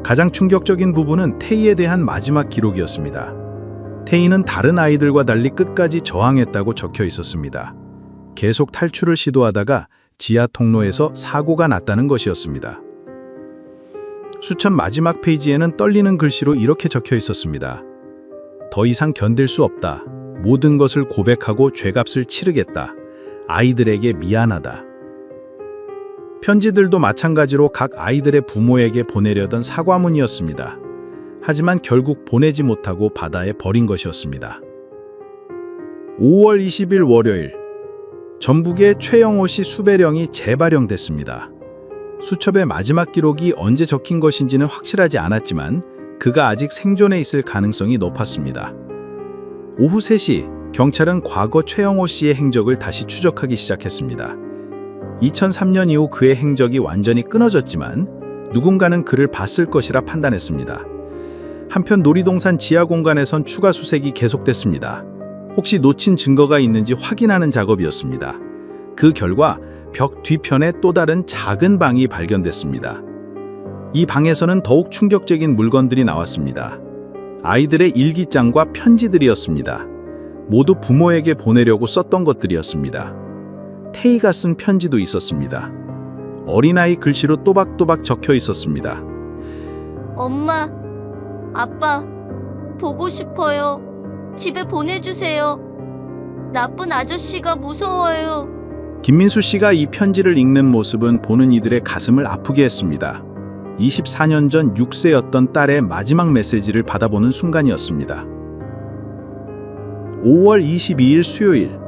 가장 충격적인 부분은 태희에 대한 마지막 기록이었습니다. 태희는 다른 아이들과 달리 끝까지 저항했다고 적혀 있었습니다. 계속 탈출을 시도하다가 지하 통로에서 사고가 났다는 것이었습니다. 수첩 마지막 페이지에는 떨리는 글씨로 이렇게 적혀 있었습니다. 더 이상 견딜 수 없다. 모든 것을 고백하고 죄값을 치르겠다. 아이들에게 미안하다. 편지들도 마찬가지로 각 아이들의 부모에게 보내려던 사과문이었습니다. 하지만 결국 보내지 못하고 바다에 버린 것이었습니다. 5월 20일 월요일, 전북의 최영호 씨 수배령이 재발령됐습니다. 수첩의 마지막 기록이 언제 적힌 것인지는 확실하지 않았지만 그가 아직 생존해 있을 가능성이 높았습니다. 오후 3시, 경찰은 과거 최영호 씨의 행적을 다시 추적하기 시작했습니다. 2003년 이후 그의 행적이 완전히 끊어졌지만 누군가는 그를 봤을 것이라 판단했습니다. 한편 놀이동산 지하 공간에선 추가 수색이 계속됐습니다. 혹시 놓친 증거가 있는지 확인하는 작업이었습니다. 그 결과 벽 뒤편에 또 다른 작은 방이 발견됐습니다. 이 방에서는 더욱 충격적인 물건들이 나왔습니다. 아이들의 일기장과 편지들이었습니다. 모두 부모에게 보내려고 썼던 것들이었습니다. 태희가 쓴 편지도 있었습니다. 어린아이 글씨로 또박또박 적혀 있었습니다. 엄마, 아빠, 보고 싶어요. 집에 보내주세요. 나쁜 아저씨가 무서워요. 김민수 씨가 이 편지를 읽는 모습은 보는 이들의 가슴을 아프게 했습니다. 24년 전 6세였던 딸의 마지막 메시지를 받아보는 순간이었습니다. 5월 22일 수요일,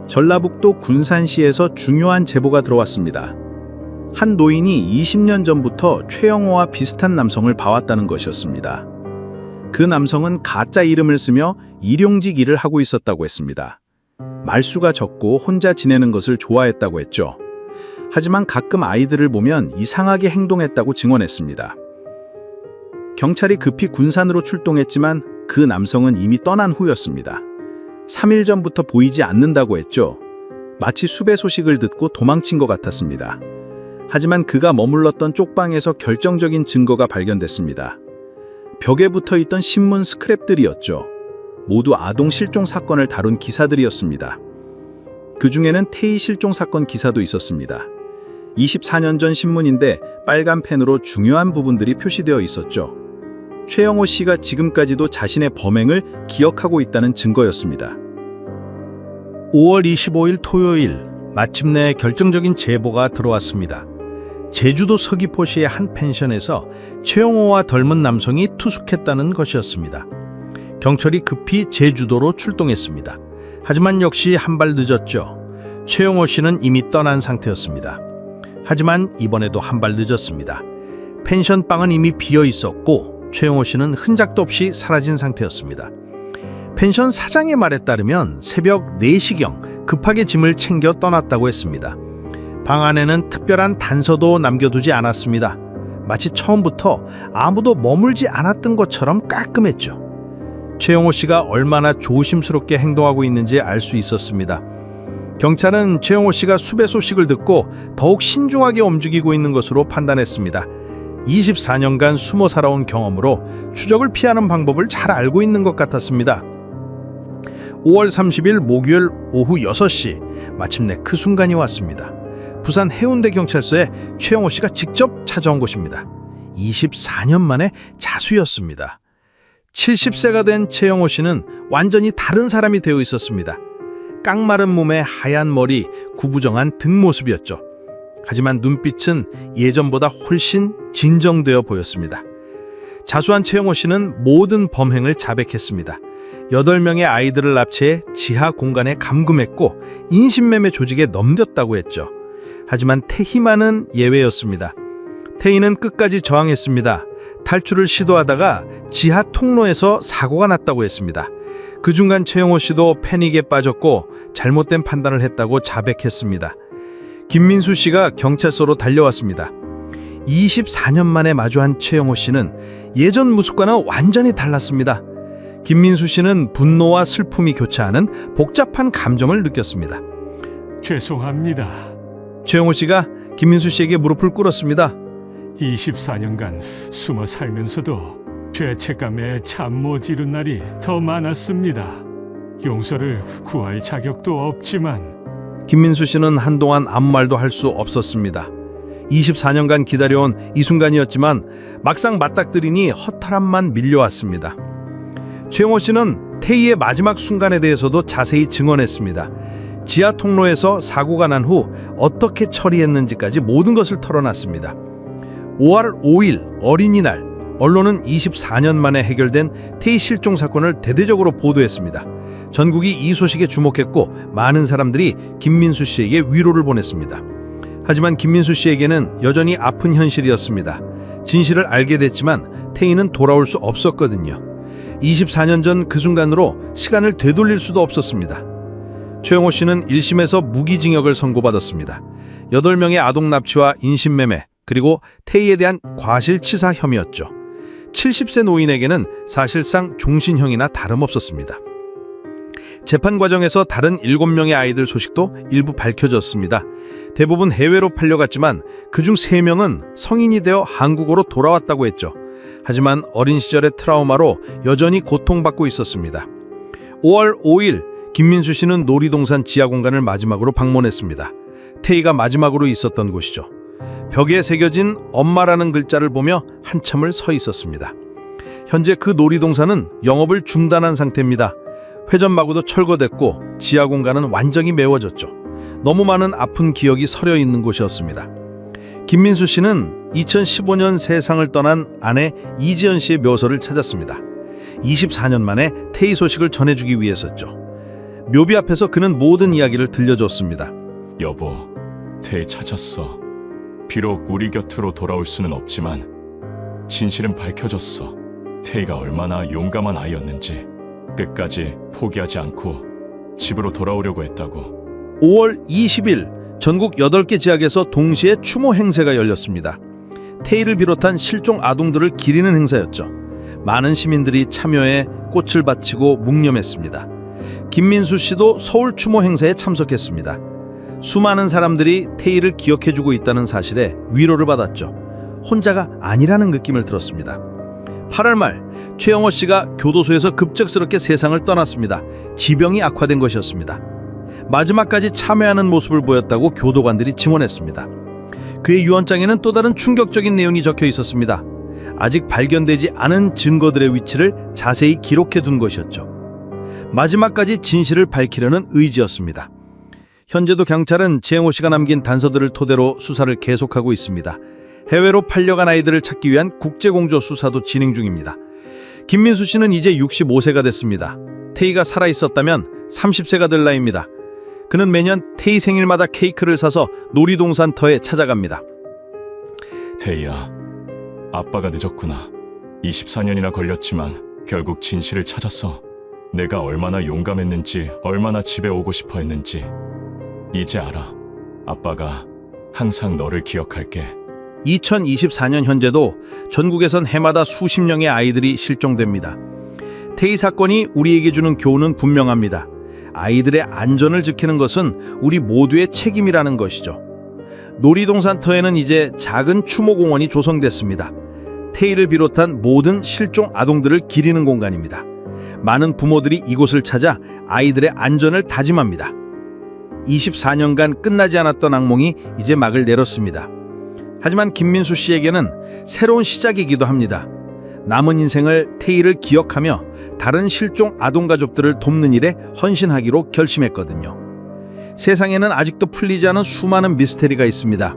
전라북도 군산시에서 중요한 제보가 들어왔습니다. 한 노인이 20년 전부터 최영호와 비슷한 남성을 봐왔다는 것이었습니다. 그 남성은 가짜 이름을 쓰며 일용직 일을 하고 있었다고 했습니다. 말수가 적고 혼자 지내는 것을 좋아했다고 했죠. 하지만 가끔 아이들을 보면 이상하게 행동했다고 증언했습니다. 경찰이 급히 군산으로 출동했지만 그 남성은 이미 떠난 후였습니다. 3일 전부터 보이지 않는다고 했죠. 마치 수배 소식을 듣고 도망친 것 같았습니다. 하지만 그가 머물렀던 쪽방에서 결정적인 증거가 발견됐습니다. 벽에 붙어있던 신문 스크랩들이었죠. 모두 아동 실종 사건을 다룬 기사들이었습니다. 그 중에는 태희 실종 사건 기사도 있었습니다. 24년 전 신문인데 빨간 펜으로 중요한 부분들이 표시되어 있었죠. 최영호 씨가 지금까지도 자신의 범행을 기억하고 있다는 증거였습니다. 5월 25일 토요일, 마침내 결정적인 제보가 들어왔습니다. 제주도 서귀포시의 한 펜션에서 최영호와 닮은 남성이 투숙했다는 것이었습니다. 경찰이 급히 제주도로 출동했습니다. 하지만 역시 한 발 늦었죠. 최영호 씨는 이미 떠난 상태였습니다. 하지만 이번에도 한 발 늦었습니다. 펜션 방은 이미 비어 있었고 최영호 씨는 흔적도 없이 사라진 상태였습니다. 펜션 사장의 말에 따르면 새벽 4시경 급하게 짐을 챙겨 떠났다고 했습니다. 방 안에는 특별한 단서도 남겨두지 않았습니다. 마치 처음부터 아무도 머물지 않았던 것처럼 깔끔했죠. 최영호 씨가 얼마나 조심스럽게 행동하고 있는지 알 수 있었습니다. 경찰은 최영호 씨가 수배 소식을 듣고 더욱 신중하게 움직이고 있는 것으로 판단했습니다. 24년간 숨어 살아온 경험으로 추적을 피하는 방법을 잘 알고 있는 것 같았습니다. 5월 30일 목요일 오후 6시 마침내 그 순간이 왔습니다. 부산 해운대 경찰서에 최영호 씨가 직접 찾아온 곳입니다. 24년 만에 자수였습니다. 70세가 된 최영호 씨는 완전히 다른 사람이 되어 있었습니다. 깡마른 몸에 하얀 머리, 구부정한 등 모습이었죠. 하지만 눈빛은 예전보다 훨씬 진정되어 보였습니다. 자수한 최영호 씨는 모든 범행을 자백했습니다. 8명의 아이들을 납치해 지하 공간에 감금했고 인신매매 조직에 넘겼다고 했죠. 하지만 태희만은 예외였습니다. 태희는 끝까지 저항했습니다. 탈출을 시도하다가 지하 통로에서 사고가 났다고 했습니다. 그 중간 최영호 씨도 패닉에 빠졌고 잘못된 판단을 했다고 자백했습니다. 김민수 씨가 경찰서로 달려왔습니다. 24년 만에 마주한 최영호 씨는 예전 모습과는 완전히 달랐습니다. 김민수 씨는 분노와 슬픔이 교차하는 복잡한 감정을 느꼈습니다. 죄송합니다. 최영호 씨가 김민수 씨에게 무릎을 꿇었습니다. 24년간 숨어 살면서도 죄책감에 잠 못 이룬 날이 더 많았습니다. 용서를 구할 자격도 없지만 김민수 씨는 한동안 아무 말도 할 수 없었습니다. 24년간 기다려온 이 순간이었지만 막상 맞닥뜨리니 허탈함만 밀려왔습니다. 최영호 씨는 태희의 마지막 순간에 대해서도 자세히 증언했습니다. 지하 통로에서 사고가 난 후 어떻게 처리했는지까지 모든 것을 털어놨습니다. 5월 5일 어린이날, 언론은 24년 만에 해결된 태희 실종 사건을 대대적으로 보도했습니다. 전국이 이 소식에 주목했고 많은 사람들이 김민수 씨에게 위로를 보냈습니다. 하지만 김민수 씨에게는 여전히 아픈 현실이었습니다. 진실을 알게 됐지만 태희는 돌아올 수 없었거든요. 24년 전 그 순간으로 시간을 되돌릴 수도 없었습니다. 최영호 씨는 1심에서 무기징역을 선고받았습니다. 8명의 아동 납치와 인신매매, 그리고 태희에 대한 과실치사 혐의였죠. 70세 노인에게는 사실상 종신형이나 다름없었습니다. 재판 과정에서 다른 7명의 아이들 소식도 일부 밝혀졌습니다. 대부분 해외로 팔려갔지만 그중 3명은 성인이 되어 한국으로 돌아왔다고 했죠. 하지만 어린 시절의 트라우마로 여전히 고통받고 있었습니다. 5월 5일 김민수 씨는 놀이동산 지하 공간을 마지막으로 방문했습니다. 태희가 마지막으로 있었던 곳이죠. 벽에 새겨진 엄마라는 글자를 보며 한참을 서 있었습니다. 현재 그 놀이동산은 영업을 중단한 상태입니다. 회전마구도 철거됐고 지하 공간은 완전히 메워졌죠. 너무 많은 아픈 기억이 서려 있는 곳이었습니다. 김민수 씨는 2015년 세상을 떠난 아내 이지연 씨의 묘소를 찾았습니다. 24년 만에 태희 소식을 전해주기 위해서였죠. 묘비 앞에서 그는 모든 이야기를 들려줬습니다. 여보, 태희 찾았어. 비록 우리 곁으로 돌아올 수는 없지만 진실은 밝혀졌어. 태희가 얼마나 용감한 아이였는지, 끝까지 포기하지 않고 집으로 돌아오려고 했다고. 5월 20일 전국 8개 지역에서 동시에 추모 행사가 열렸습니다. 태희를 비롯한 실종 아동들을 기리는 행사였죠. 많은 시민들이 참여해 꽃을 바치고 묵념했습니다. 김민수 씨도 서울 추모 행사에 참석했습니다. 수많은 사람들이 태희를 기억해주고 있다는 사실에 위로를 받았죠. 혼자가 아니라는 느낌을 들었습니다. 8월 말 최영호 씨가 교도소에서 급작스럽게 세상을 떠났습니다. 지병이 악화된 것이었습니다. 마지막까지 참여하는 모습을 보였다고 교도관들이 증언했습니다. 그의 유언장에는 또 다른 충격적인 내용이 적혀 있었습니다. 아직 발견되지 않은 증거들의 위치를 자세히 기록해 둔 것이었죠. 마지막까지 진실을 밝히려는 의지였습니다. 현재도 경찰은 최영호 씨가 남긴 단서들을 토대로 수사를 계속하고 있습니다. 해외로 팔려간 아이들을 찾기 위한 국제공조 수사도 진행 중입니다. 김민수 씨는 이제 65세가 됐습니다. 태희가 살아있었다면 30세가 될 나이입니다. 그는 매년 태희 생일마다 케이크를 사서 놀이동산 터에 찾아갑니다. 태희야, 아빠가 늦었구나. 24년이나 걸렸지만 결국 진실을 찾았어. 내가 얼마나 용감했는지, 얼마나 집에 오고 싶어 했는지 이제 알아. 아빠가 항상 너를 기억할게. 2024년 현재도 전국에선 해마다 수십 명의 아이들이 실종됩니다. 태희 사건이 우리에게 주는 교훈은 분명합니다. 아이들의 안전을 지키는 것은 우리 모두의 책임이라는 것이죠. 놀이동산 터에는 이제 작은 추모공원이 조성됐습니다. 태희를 비롯한 모든 실종 아동들을 기리는 공간입니다. 많은 부모들이 이곳을 찾아 아이들의 안전을 다짐합니다. 24년간 끝나지 않았던 악몽이 이제 막을 내렸습니다. 하지만 김민수 씨에게는 새로운 시작이기도 합니다. 남은 인생을 태희를 기억하며 다른 실종 아동 가족들을 돕는 일에 헌신하기로 결심했거든요. 세상에는 아직도 풀리지 않은 수많은 미스테리가 있습니다.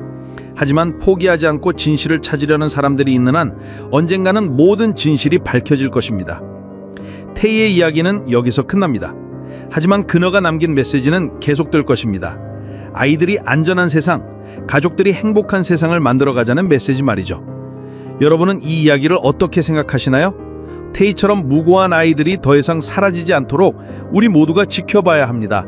하지만 포기하지 않고 진실을 찾으려는 사람들이 있는 한 언젠가는 모든 진실이 밝혀질 것입니다. 태희의 이야기는 여기서 끝납니다. 하지만 그녀가 남긴 메시지는 계속될 것입니다. 아이들이 안전한 세상, 가족들이 행복한 세상을 만들어가자는 메시지 말이죠. 여러분은 이 이야기를 어떻게 생각하시나요? 태희처럼 무고한 아이들이 더 이상 사라지지 않도록 우리 모두가 지켜봐야 합니다.